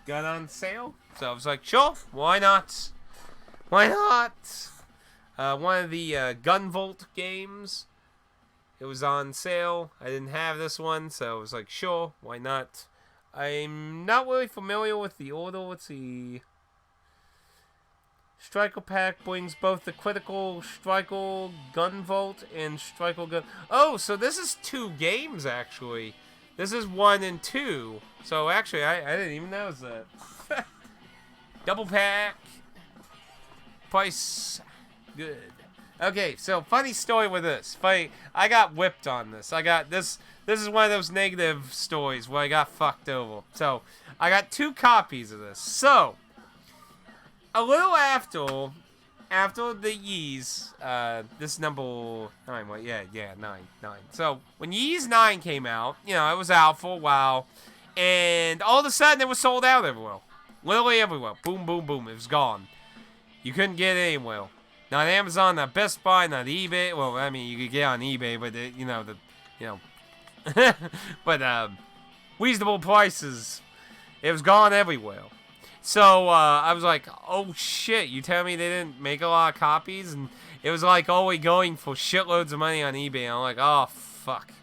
got on sale. So I was like, sure, why not? Why not? One of the Gunvolt games. It was on sale. I didn't have this one, so I was like, sure, why not? I'm not really familiar with the order. Let's see. Striker Pack brings both the critical Striker Gunvolt and Striker Gun. Oh, so this is 2 games, actually. This is 1 and 2. So, actually, I didn't even notice that. Double pack. Price. Good. Okay, so funny story with this. Funny, I got whipped on this. I got this. This is one of those negative stories where I got fucked over. So, I got 2 copies of this. So, a little after the Yeez, this number 9, what? Yeah, 9. So, when Yeez 9 came out, you know, it was out for a while, and all of a sudden it was sold out everywhere. Literally everywhere. Boom, boom, boom. It was gone. You couldn't get it anywhere. Not Amazon, not Best Buy, not eBay. Well, I mean, you could get on eBay, but but reasonable prices. It was gone everywhere. So I was like, oh shit! You tell me they didn't make a lot of copies, and it was like only going for shitloads of money on eBay. I'm like, oh fuck.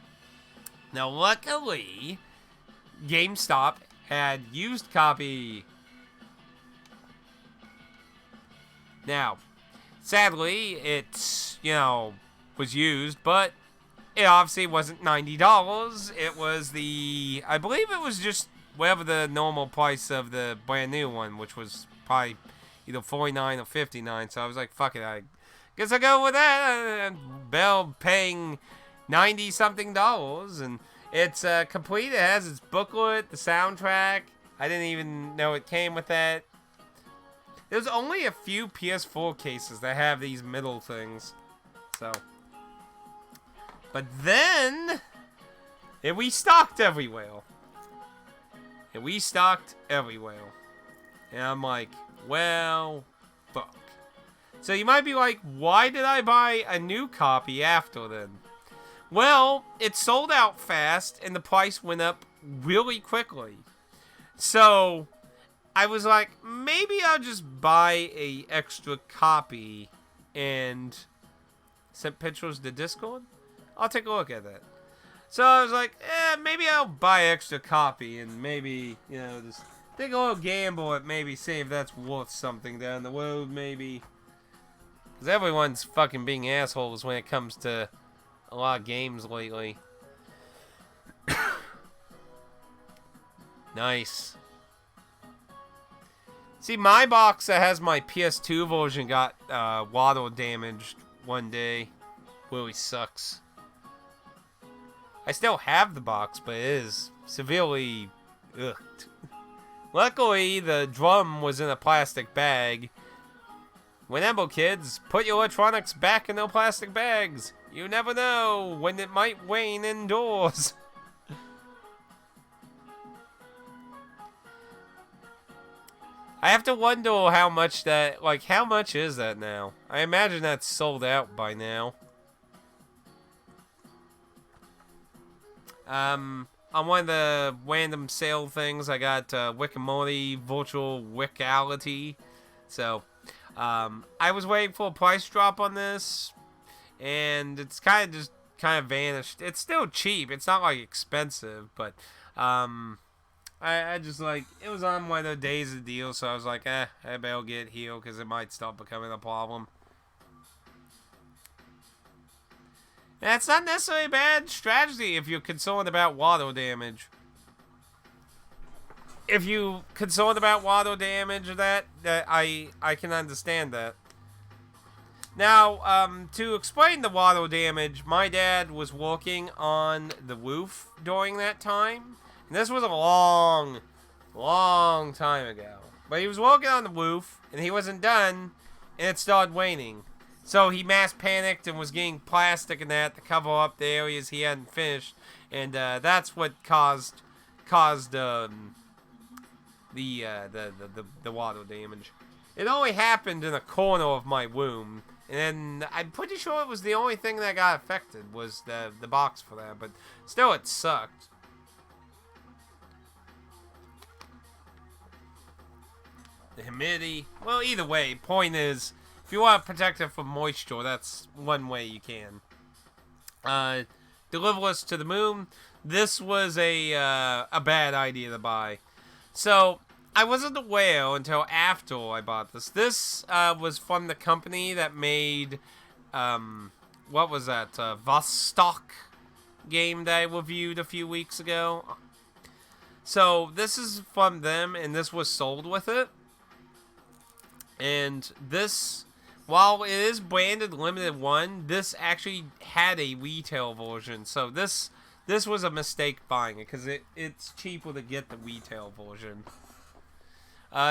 Now, luckily, GameStop had used copy. Now, sadly, it, was used, but it obviously wasn't $90. It was I believe it was just whatever the normal price of the brand new one, which was probably either $49 or $59. So I was like, fuck it, I guess I go with that. Bell paying $90-something, and it's complete. It has its booklet, the soundtrack. I didn't even know it came with that. There's only a few PS4 cases that have these middle things. So. But then, it restocked everywhere. And I'm like, well, fuck. So you might be like, why did I buy a new copy after then? Well, it sold out fast, and the price went up really quickly. So I was like, maybe I'll just buy a extra copy and send pictures to Discord. I'll take a look at that. So I was like, maybe I'll buy an extra copy and maybe, just take a little gamble at maybe see if that's worth something down the road, maybe. Because everyone's fucking being assholes when it comes to a lot of games lately. Nice. See, my box that has my PS2 version got water damaged one day. Really sucks. I still have the box, but it is severely ugh. Luckily, the drum was in a plastic bag. Remember, kids, put your electronics back in their plastic bags. You never know when it might rain indoors. I have to wonder how much how much is that now? I imagine that's sold out by now. On one of the random sale things, I got Rick and Morty Virtual Wickality. So, I was waiting for a price drop on this, and it's kind of vanished. It's still cheap. It's not, expensive, but, I just, it was on one of the days of the deal, so I was like, I better get it here, because it might start becoming a problem. And it's not necessarily a bad strategy if you're concerned about water damage. If you're concerned about water damage, that I can understand that. Now, to explain the water damage, my dad was working on the roof during that time. And this was a long, long time ago. But he was working on the roof, and he wasn't done, and it started raining. So he mass panicked and was getting plastic and that to cover up the areas he hadn't finished, and that's what caused the water damage. It only happened in a corner of my womb, and I'm pretty sure it was the only thing that got affected was the box for that. But still, it sucked. The humidity. Well, either way, point is, if you want to protect it from moisture, that's one way you can. Deliverless to the moon. This was a bad idea to buy. So, I wasn't aware until after I bought this. This was from the company that made, what was that, Vostok game that I reviewed a few weeks ago. So, this is from them, and this was sold with it. And this, while it is branded Limited One, this actually had a retail version. So this was a mistake buying it, because it's cheaper to get the retail version.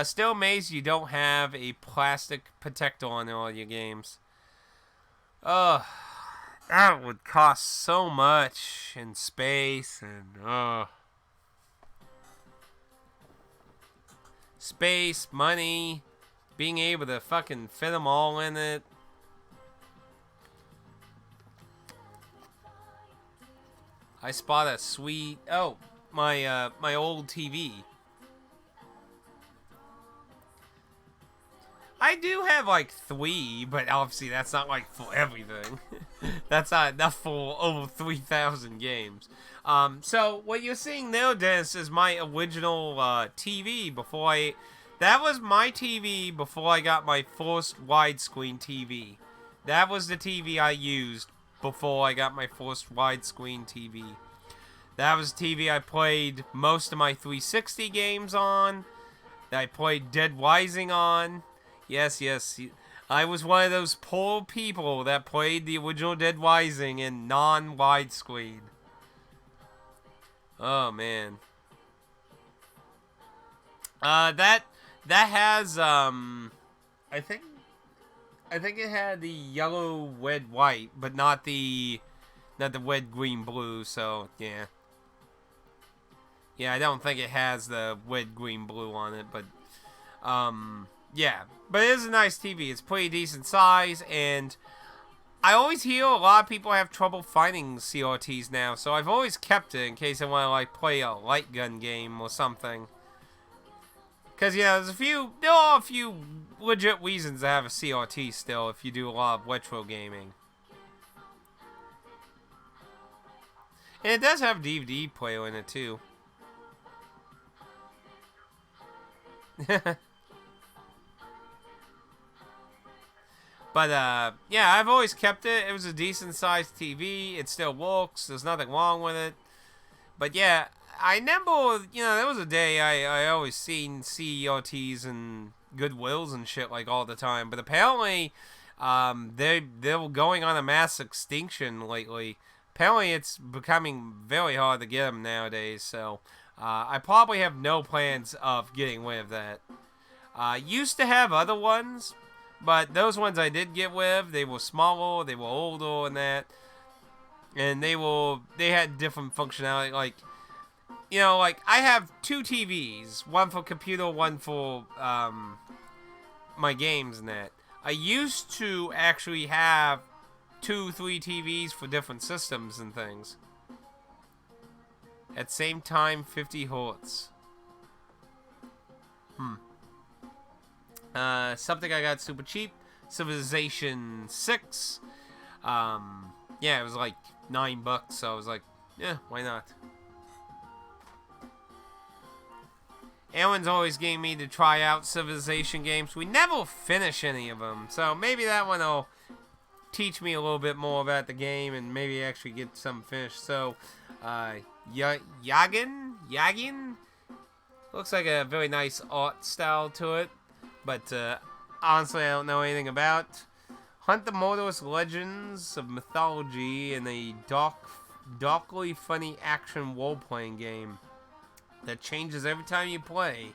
Still amazed you don't have a plastic protector on all your games. That would cost so much in space and space, money, being able to fucking fit them all in it. I spot a sweet... Oh, my old TV. I do have like 3, but obviously that's not like for everything. That's not enough for over 3,000 games. So what you're seeing now, Dennis, is my original TV before I... That was my TV before I got my first widescreen TV. That was the TV I used before I got my first widescreen TV. That was the TV I played most of my 360 games on. That I played Dead Rising on. Yes, I was one of those poor people that played the original Dead Rising in non-widescreen. Oh, man. That has, I think it had the yellow, red, white, but not the red, green, blue, so, yeah. Yeah, I don't think it has the red, green, blue on it, but, yeah. But it is a nice TV. It's pretty decent size, and I always hear a lot of people have trouble finding CRTs now, so I've always kept it in case I want to, like, play a light gun game or something. Because, you know, there are a few legit reasons to have a CRT still if you do a lot of retro gaming. And it does have a DVD player in it, too. But, yeah, I've always kept it. It was a decent-sized TV. It still works. There's nothing wrong with it. But, yeah, I remember, you know, there was a day I always seen CRTs and Goodwills and shit, like, all the time. But apparently, they're going on a mass extinction lately. Apparently, it's becoming very hard to get them nowadays. So, I probably have no plans of getting rid of that. Used to have other ones, but those ones I did get with, they were smaller, they were older and that. And they had different functionality, like, you know, like, I have 2 TVs, one for computer, one for, my games and that. I used to actually have 2, 3 TVs for different systems and things. At same time, 50 hertz. Something I got super cheap. Civilization 6. Yeah, it was like $9, so I was like, yeah, why not? Aaron's always getting me to try out Civilization games. We never finish any of them, so maybe that one will teach me a little bit more about the game and maybe actually get some finished. So, Yagin? Looks like a very nice art style to it, but honestly I don't know anything about. Hunt the Mortalist Legends of Mythology in a darkly funny action role-playing game that changes every time you play.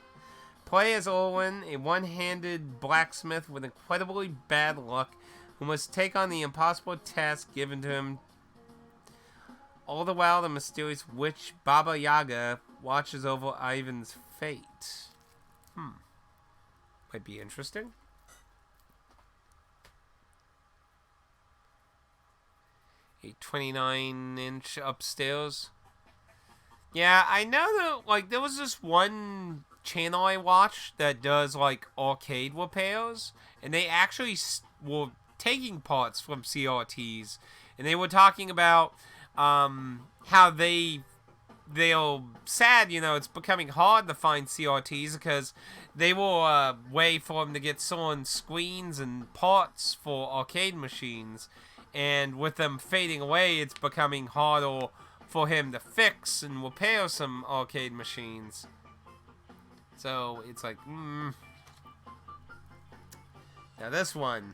Play as Owen, a one-handed blacksmith with incredibly bad luck who must take on the impossible task given to him. All the while, the mysterious witch Baba Yaga watches over Ivan's fate. Might be interesting. A 29-inch upstairs. Yeah, I know that, like, there was this one channel I watched that does, like, arcade repairs, and they actually were taking parts from CRTs, and they were talking about how they're sad, you know, it's becoming hard to find CRTs because they were a way for them to get stolen screens and parts for arcade machines, and with them fading away, it's becoming harder for him to fix and repair some arcade machines. So it's like, Now this one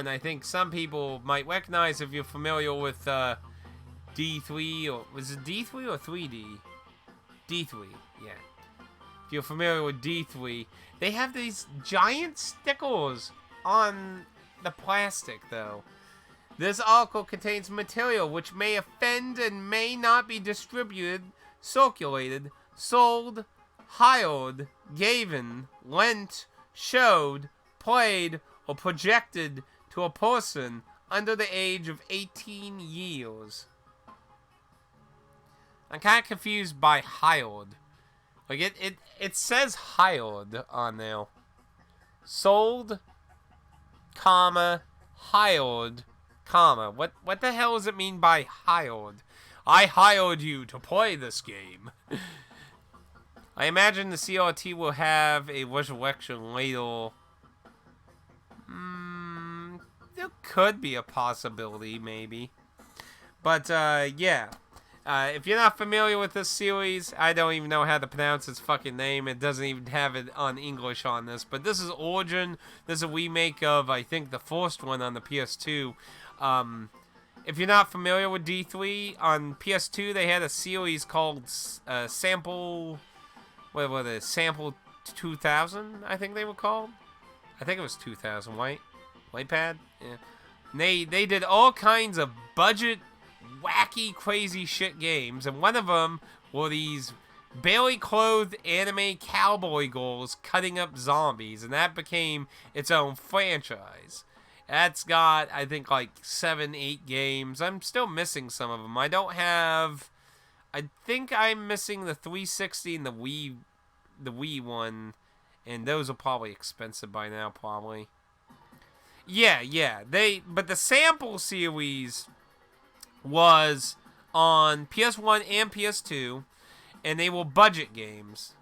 I think some people might recognize if you're familiar with D3, or was it D3 or 3D? D3, yeah. If you're familiar with D3, they have these giant stickers on the plastic, though. This article contains material which may offend and may not be distributed, circulated, sold, hired, given, lent, showed, played, or projected to a person under the age of 18 years. I'm kind of confused by hired. Like, it says hired on there. Sold, comma, hired, comma. What the hell does it mean by hired? I hired you to play this game. I imagine the CRT will have a resurrection later. There could be a possibility, maybe. But, yeah. If you're not familiar with this series, I don't even know how to pronounce its fucking name. It doesn't even have it on English on this. But this is Origin. This is a remake of, I think, the first one on the PS2. If you're not familiar with D3, on PS2 they had a series called Sample... What was it? Sample 2000, I think they were called. I think it was 2000, White pad? Yeah. And they did all kinds of budget, wacky, crazy shit games, and one of them were these barely clothed anime cowboy girls cutting up zombies, and that became its own franchise. That's got, I think, like 7, 8 games. I'm still missing some of them. I think I'm missing the 360 and the Wii one, and those are probably expensive by now, probably. Yeah. But the Sample series was on PS1 and PS2, and they were budget games.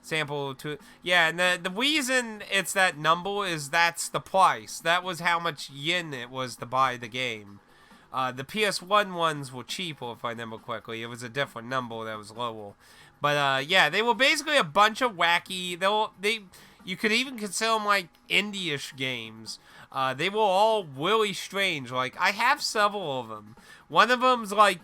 Sample 2. Yeah, and the reason it's that number is that's the price. That was how much yen it was to buy the game. The PS1 ones were cheaper, if I remember correctly. It was a different number that was lower. But, yeah, they were basically a bunch of wacky... You could even consider them, like, indie-ish games. They were all really strange. Like, I have several of them. One of them's, like...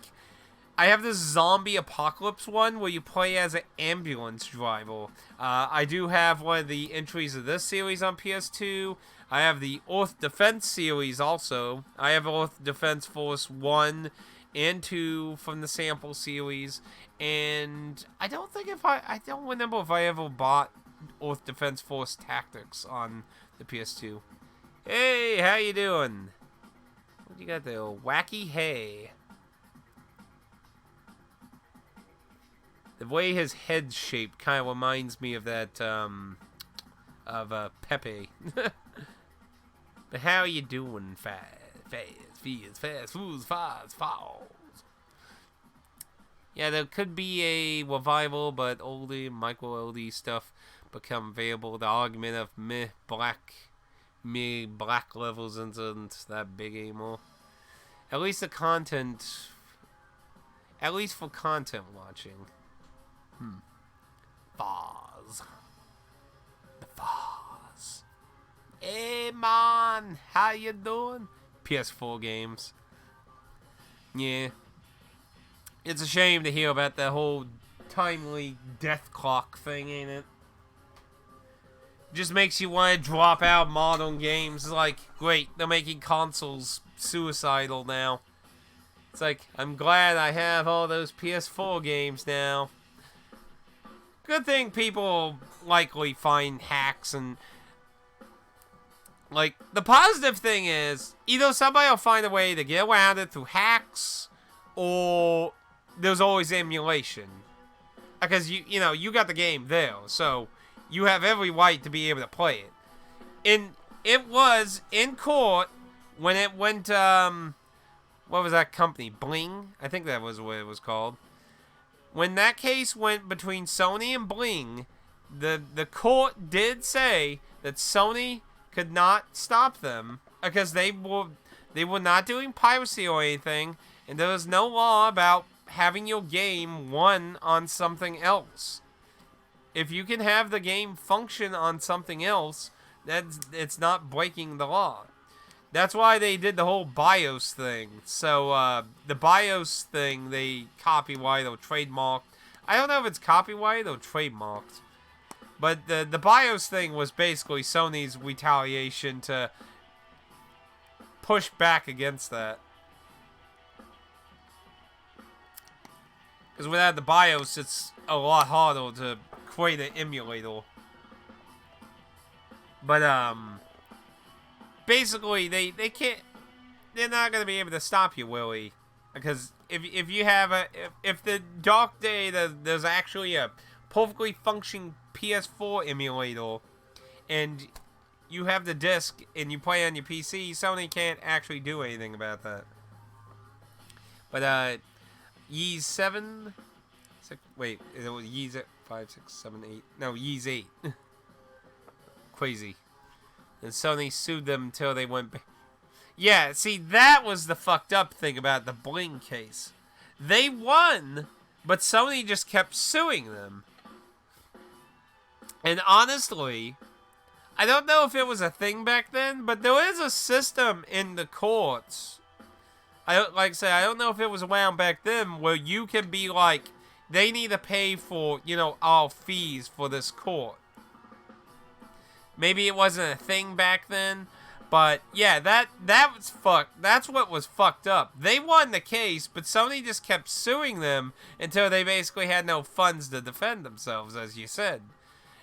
I have this zombie apocalypse one where you play as an ambulance driver. I do have one of the entries of this series on PS2. I have the Earth Defense series also. I have Earth Defense Force 1 and 2 from the Sample series. And I don't remember if I ever bought Earth Defense Force Tactics on the PS2. Hey, how you doing? What do you got there? Wacky Hay. The way his head's shaped kind of reminds me of that, of Pepe. But how you doing, fast, falls. Yeah, there could be a revival, but oldie, micro-LD stuff become available. The argument of black levels isn't that big anymore. At least for content watching. Fars. The Fars. Hey, man. How you doing? PS4 games. Yeah. It's a shame to hear about that whole timely death clock thing, ain't it? Just makes you want to drop out modern games. It's like, great, they're making consoles suicidal now. It's like, I'm glad I have all those PS4 games now. good thing people likely find hacks and... Like, the positive thing is, either somebody will find a way to get around it through hacks, or there's always emulation. Because, you know, you got the game there, so you have every right to be able to play it. It was in court when it went, what was that company? Bling? I think that was what it was called. When that case went between Sony and Bling, the court did say that Sony could not stop them because they were not doing piracy or anything, and there was no law about having your game run on something else. If you can have the game function on something else, it's not breaking the law. That's why they did the whole BIOS thing. So the BIOS thing, they copyright or trademarked. I don't know if it's copyrighted or trademarked. But the BIOS thing was basically Sony's retaliation to push back against that. Because without the BIOS, it's a lot harder to create an emulator. But, basically, they can't... They're not going to be able to stop you, Willie. Because if you have a... If the dark day, there's actually a perfectly functioning PS4 emulator, and you have the disc, and you play on your PC, Sony can't actually do anything about that. But, Yeez 7... Wait, it was Yeez 5, 6, 7, 8... No, Yeez 8. Crazy. And Sony sued them until they went back. Yeah, see, that was the fucked up thing about the Bling case. They won, but Sony just kept suing them. And honestly, I don't know if it was a thing back then, but there is a system in the courts. Like I say, I don't know if it was around back then where you can be like, they need to pay for, you know, all fees for this court. Maybe it wasn't a thing back then, but yeah, that was fucked. That's what was fucked up. They won the case, but Sony just kept suing them until they basically had no funds to defend themselves, as you said.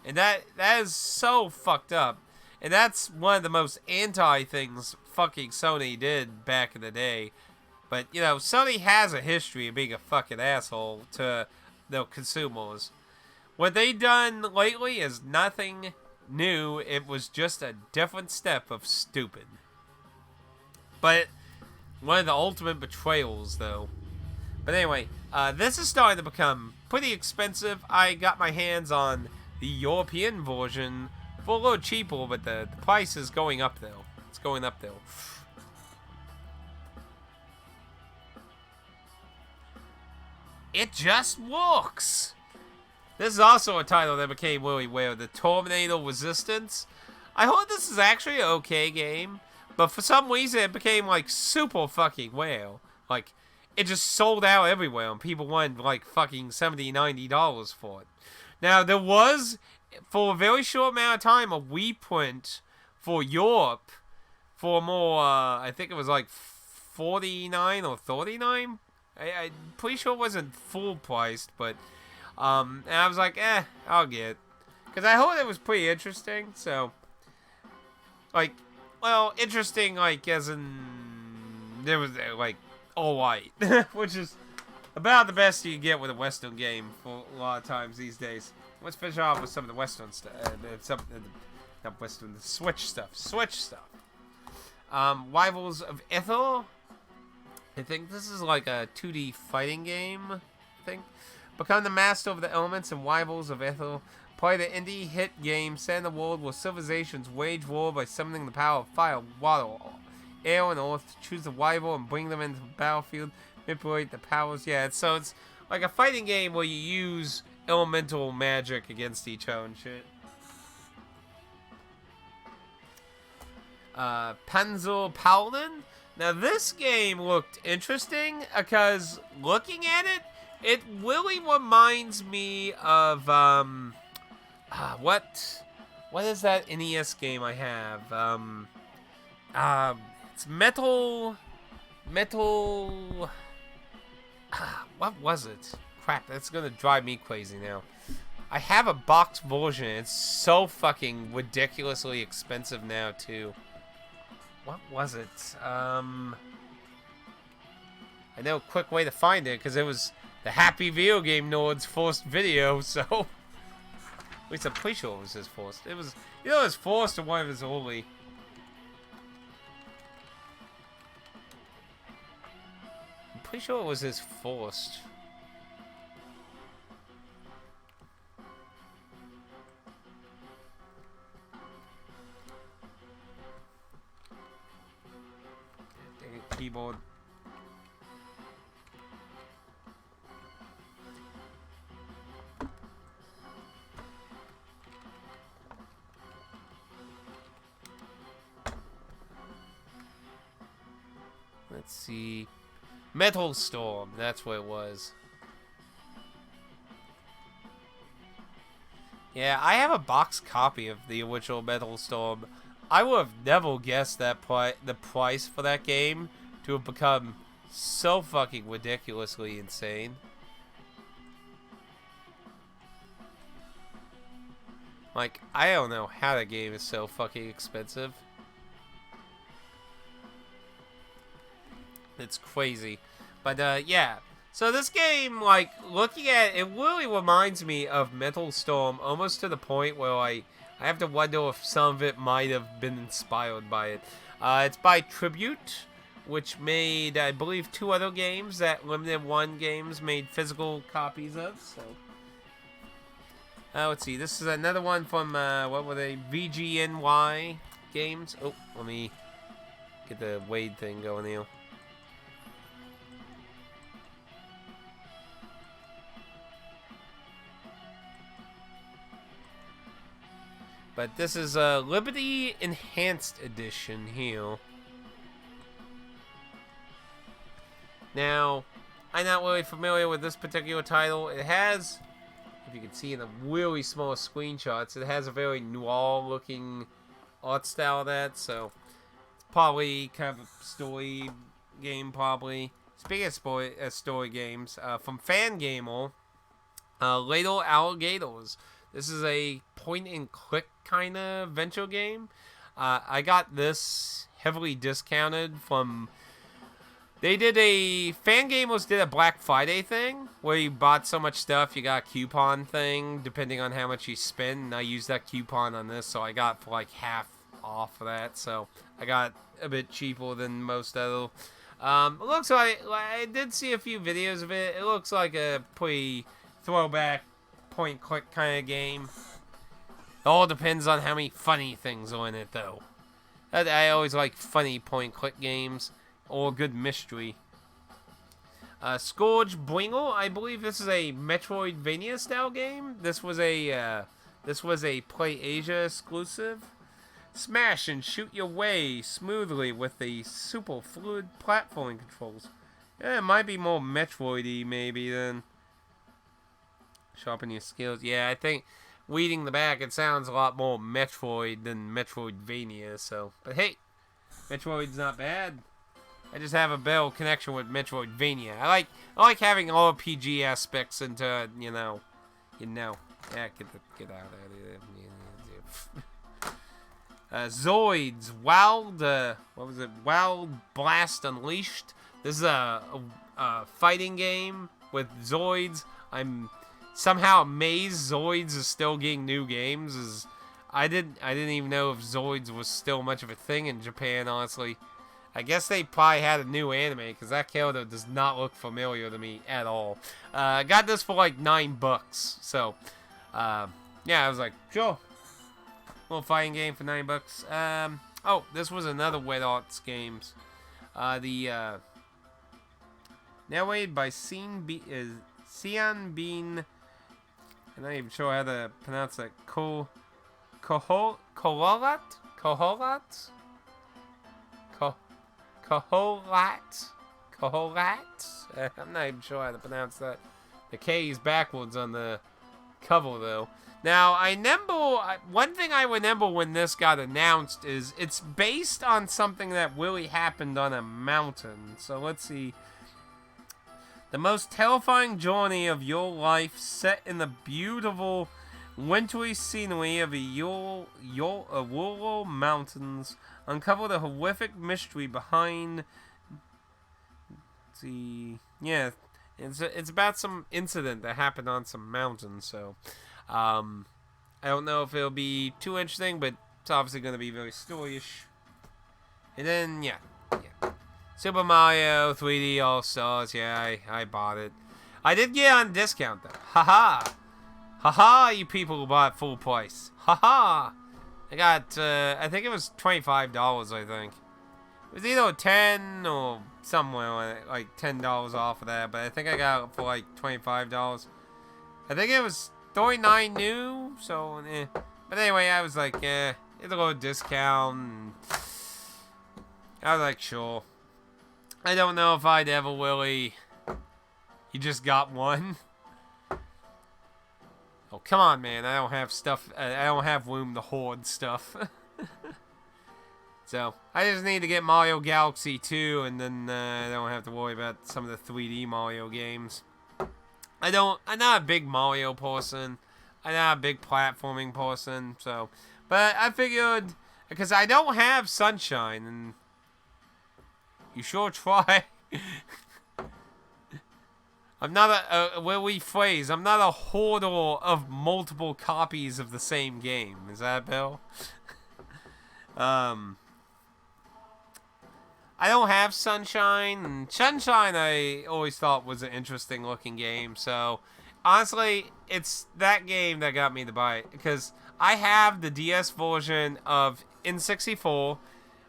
And that is so fucked up. And that's one of the most anti things fucking Sony did back in the day. But, you know, Sony has a history of being a fucking asshole to their consumers. What they done lately is nothing new. It was just a different step of stupid. But one of the ultimate betrayals, though. But anyway, this is starting to become pretty expensive. I got my hands on the European version for a little cheaper, but the price is going up, though. It's going up, though. It just works! This is also a title that became really weird. The Terminator Resistance. I heard this is actually an okay game, but for some reason it became, like, super fucking well. Like, it just sold out everywhere, and people wanted, like, fucking $70, $90 for it. Now, there was, for a very short amount of time, a reprint for Europe for more, I think it was like $49 or $39. I'm pretty sure it wasn't full priced, but, and I was like, I'll get it. Because I heard it was pretty interesting, so, like, well, interesting, like, as in, there was, like, alright, which is about the best you can get with a Western game for a lot of times these days. Let's finish off with some of the Western stuff. Not Western, the Switch stuff. Rivals of Ether. I think this is like a 2D fighting game. I think. Become the master of the elements and Rivals of Ether. Play the indie hit game set in the world where civilizations wage war by summoning the power of fire, water, air, and earth to choose the rival and bring them into the battlefield. Manipulate the powers. Yeah, so it's like a fighting game where you use elemental magic against each other and shit. Panzer Paladin. Now this game looked interesting because looking at it, it really reminds me of what is that NES game I have? It's Metal. What was it? Crap, that's gonna drive me crazy now. I have a box version. It's so fucking ridiculously expensive now, too. What was it? I know a quick way to find it, because it was the Happy Video Game Nerd's first video, so... At least I'm pretty sure it was his first. It was... You know, his first or one of his early... I'm pretty sure it was his first. Dang it, keyboard. Let's see. Metal Storm, that's what it was. Yeah, I have a box copy of the original Metal Storm. I would have never guessed that the price for that game to have become so fucking ridiculously insane. Like, I don't know how that game is so fucking expensive. It's crazy. But, yeah. So this game, like, looking at it, it really reminds me of Metal Storm, almost to the point where I have to wonder if some of it might have been inspired by it. It's by Tribute, which made, I believe, 2 other games that Limited One Games made physical copies of, so... let's see, this is another one from, what were they, VGNY Games. Oh, let me get the Wade thing going here. But this is a Liberty Enhanced Edition here. Now, I'm not really familiar with this particular title. It has, if you can see in the really small screenshots, it has a very noir-looking art style of that, so it's probably kind of a story game, probably. Speaking of story games, from Fangamer, Little Alligators. This is a point-and-click kind of venture game. I got this heavily discounted from... Fangamers did a Black Friday thing, where you bought so much stuff, you got a coupon thing, depending on how much you spend, and I used that coupon on this, so I got for like half off of that, so I got a bit cheaper than most other. It looks like, I did see a few videos of it, it looks like a pretty throwback point-click kind of game. It all depends on how many funny things are in it, though. I always like funny point-click games, or good mystery. Scourge Bringer, I believe this is a Metroidvania style game. This was a Play Asia exclusive. Smash and shoot your way smoothly with the super fluid platforming controls. Yeah, it might be more Metroid-y maybe than sharpen your skills. Yeah, I think reading the back, it sounds a lot more Metroid than Metroidvania. So, but hey, Metroid's not bad. I just have a better connection with Metroidvania. I like having RPG aspects into you know. Yeah, get out of there. Zoids Wild. What was it? Wild Blast Unleashed. This is a fighting game with Zoids. I'm somehow amazed Zoids is still getting new games. I didn't even know if Zoids was still much of a thing in Japan, honestly. I guess they probably had a new anime, because that character does not look familiar to me at all. I got this for like $9, so, yeah, I was like, sure. Little fighting game for $9. Oh, this was another Wet Arts games. Narrated by Cian Bean. I'm not even sure how to pronounce that. Koholat? I'm not even sure how to pronounce that. The K is backwards on the cover, though. Now, one thing I remember when this got announced is it's based on something that really happened on a mountain. So let's see. The most terrifying journey of your life, set in the beautiful wintry scenery of the Ural Mountains. Uncover the horrific mystery behind the... Yeah, it's about some incident that happened on some mountains, so... I don't know if it'll be too interesting, but it's obviously going to be very storyish. And then, yeah. Super Mario 3D All-Stars, yeah, I bought it. I did get it on discount, though. Haha! Haha, you people who bought full price. Haha! I got, I think it was $25, I think. It was either 10 or somewhere, like $10 off of that, but I think I got it for like $25. I think it was $39 new, so, eh. But anyway, I was like, it's a little discount. And I was like, sure. I don't know if I'd ever really... You just got one? Oh, come on, man. I don't have stuff... I don't have room to hoard stuff. So, I just need to get Mario Galaxy 2, and then I don't have to worry about some of the 3D Mario games. I'm not a big Mario person. I'm not a big platforming person, so... But I figured... Because I don't have Sunshine, and... You sure try. I'm not a rephrase. I'm not a hoarder of multiple copies of the same game. Is that Bill? I don't have Sunshine. And Sunshine I always thought was an interesting looking game. So honestly, it's that game that got me to buy it, because I have the DS version of N64.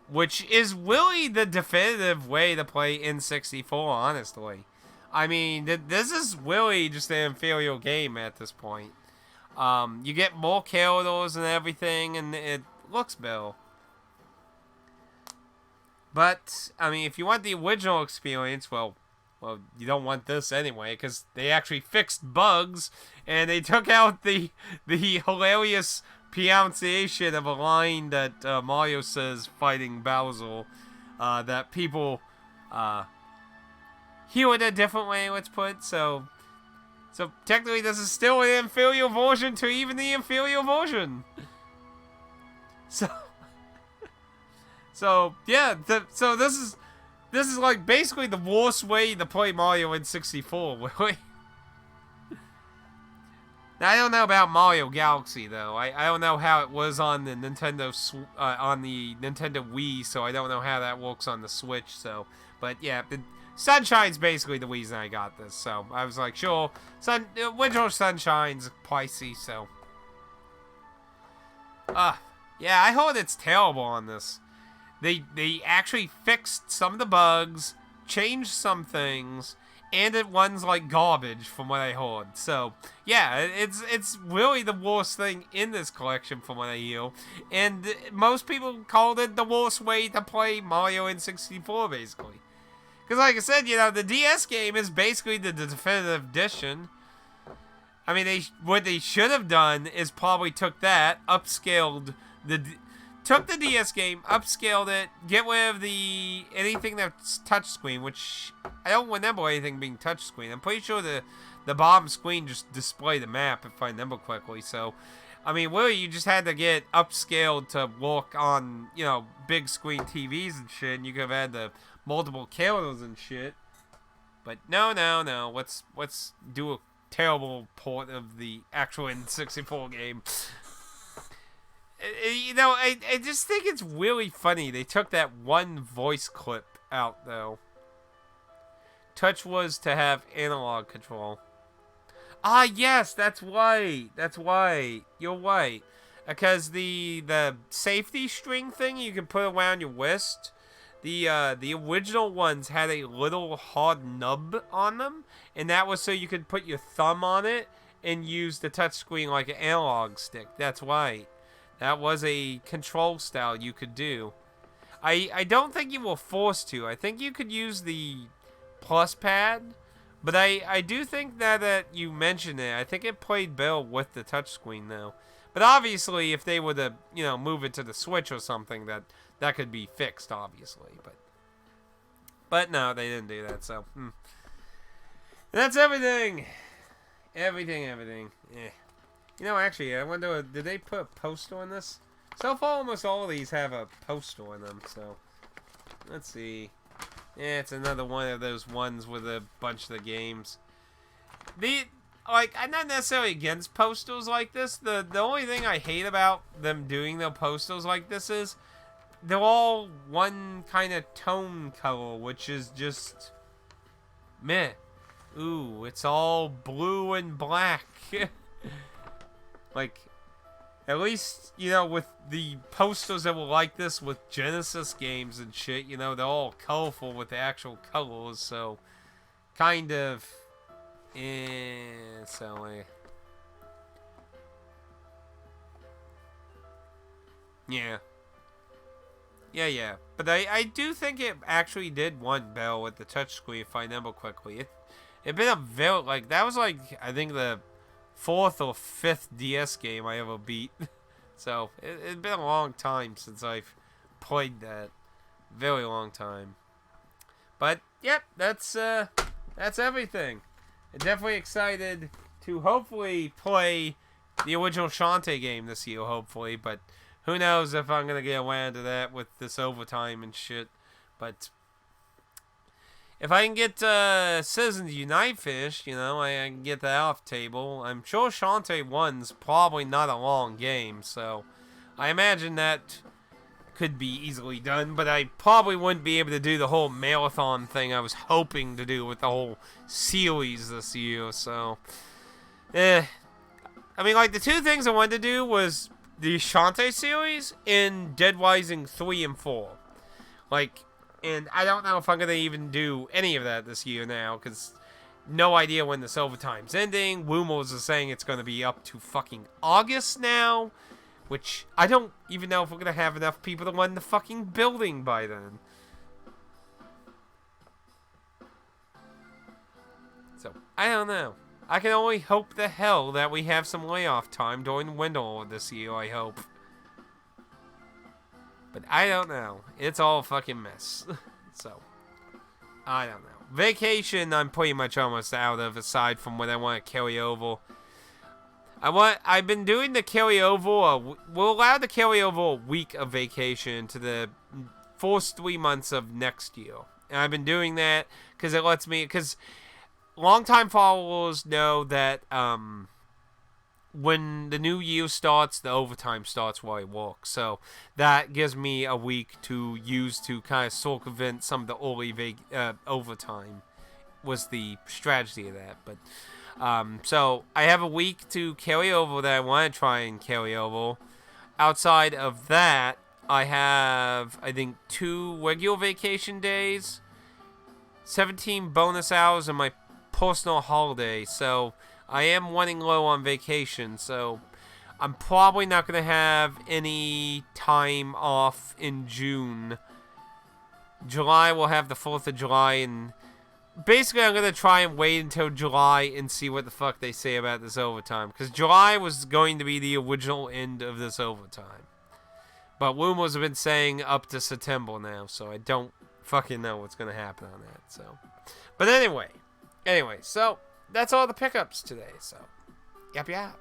Which is really the definitive way to play N64, honestly. I mean, this is really just an inferior game at this point. You get more characters and everything, and it looks better. But, I mean, if you want the original experience, well, you don't want this anyway, because they actually fixed bugs, and they took out the hilarious pronunciation of a line that Mario says fighting Bowser, that people hear it a different way, let's put. So technically this is still an inferior version to even the inferior version. So yeah, so this is like basically the worst way to play Mario in 64, really. Now, I don't know about Mario Galaxy though. I don't know how it was on the Nintendo Wii, so I don't know how that works on the Switch. So, but yeah, Sunshine's basically the reason I got this. So I was like, sure, original Sunshine's pricey. So, yeah, I heard it's terrible on this. They actually fixed some of the bugs, changed some things. And it runs like garbage, from what I heard. So, yeah, it's really the worst thing in this collection, from what I hear. And most people called it the worst way to play Mario N64, basically. Because, like I said, you know, the DS game is basically the definitive edition. I mean, what they should have done is probably took that, upscaled took the DS game, upscaled it, get rid of anything that's touchscreen, which I don't remember anything being touchscreen. I'm pretty sure the bottom screen just displayed the map, if I remember correctly. So, I mean, really, you just had to get upscaled to work on, you know, big screen TVs and shit, and you could have had the multiple characters and shit. But no. Let's do a terrible port of the actual N64 game. You know, I just think it's really funny. They took that one voice clip out, though. Touch was to have analog control. Ah, yes, that's right. That's right. You're right. Because the safety string thing you can put around your wrist, the original ones had a little hard nub on them, and that was so you could put your thumb on it and use the touchscreen like an analog stick. That's right. That was a control style you could do. I don't think you were forced to. I think you could use the plus pad, but I do think that you mentioned it. I think it played better with the touchscreen though. But obviously, if they were to, you know, move it to the Switch or something, that could be fixed, obviously. But no, they didn't do that. So That's everything. Everything. Yeah. You know, actually, I wonder, did they put a poster on this? So far, almost all of these have a poster on them, so... Let's see. Yeah, it's another one of those ones with a bunch of the games. I'm not necessarily against posters like this. The only thing I hate about them doing their posters like this is they're all one kind of tone color, which is just meh. Ooh, it's all blue and black. Like, at least, you know, with the posters that were like this with Genesis games and shit, you know, they're all colorful with the actual colors, so kind of... so, yeah. Yeah. But I do think it actually did one bell with the touchscreen, if I remember quickly. It been a very, like, that was like, I think the 4th or 5th DS game I ever beat. So, it's been a long time since I've played that. Very long time. But, yep, that's everything. I'm definitely excited to hopefully play the original Shantae game this year, hopefully. But who knows if I'm going to get around to that with this overtime and shit. But if I can get Citizens Unite finished, you know, I can get that off table. I'm sure Shantae 1's probably not a long game, so I imagine that could be easily done, but I probably wouldn't be able to do the whole marathon thing I was hoping to do with the whole series this year, so... I mean, like, the two things I wanted to do was the Shantae series and Dead Rising 3 and 4. Like, and I don't know if I'm going to even do any of that this year now, because no idea when this overtime's ending. Rumors are saying it's going to be up to fucking August now. Which, I don't even know if we're going to have enough people to run the fucking building by then. So, I don't know. I can only hope the hell that we have some layoff time during the winter this year, I hope. But I don't know. It's all a fucking mess. So, I don't know. Vacation, I'm pretty much almost out of, aside from what I want to carry over. I've been doing the carryover. We're allowed to carry over a week of vacation to the first 3 months of next year. And I've been doing that because it lets me, because longtime followers know that when the new year starts, the overtime starts while I work. So that gives me a week to use to kind of circumvent some of the early overtime was the strategy of that. But so I have a week to carry over that I want to try and carry over. Outside of that, I have, I think, 2 regular vacation days, 17 bonus hours, and my personal holiday. So I am running low on vacation, so I'm probably not going to have any time off in June. July, we'll have the 4th of July, and basically, I'm going to try and wait until July and see what the fuck they say about this overtime. Because July was going to be the original end of this overtime. But rumors have been saying up to September now, so I don't fucking know what's going to happen on that. So, but anyway, so that's all the pickups today. So, yep.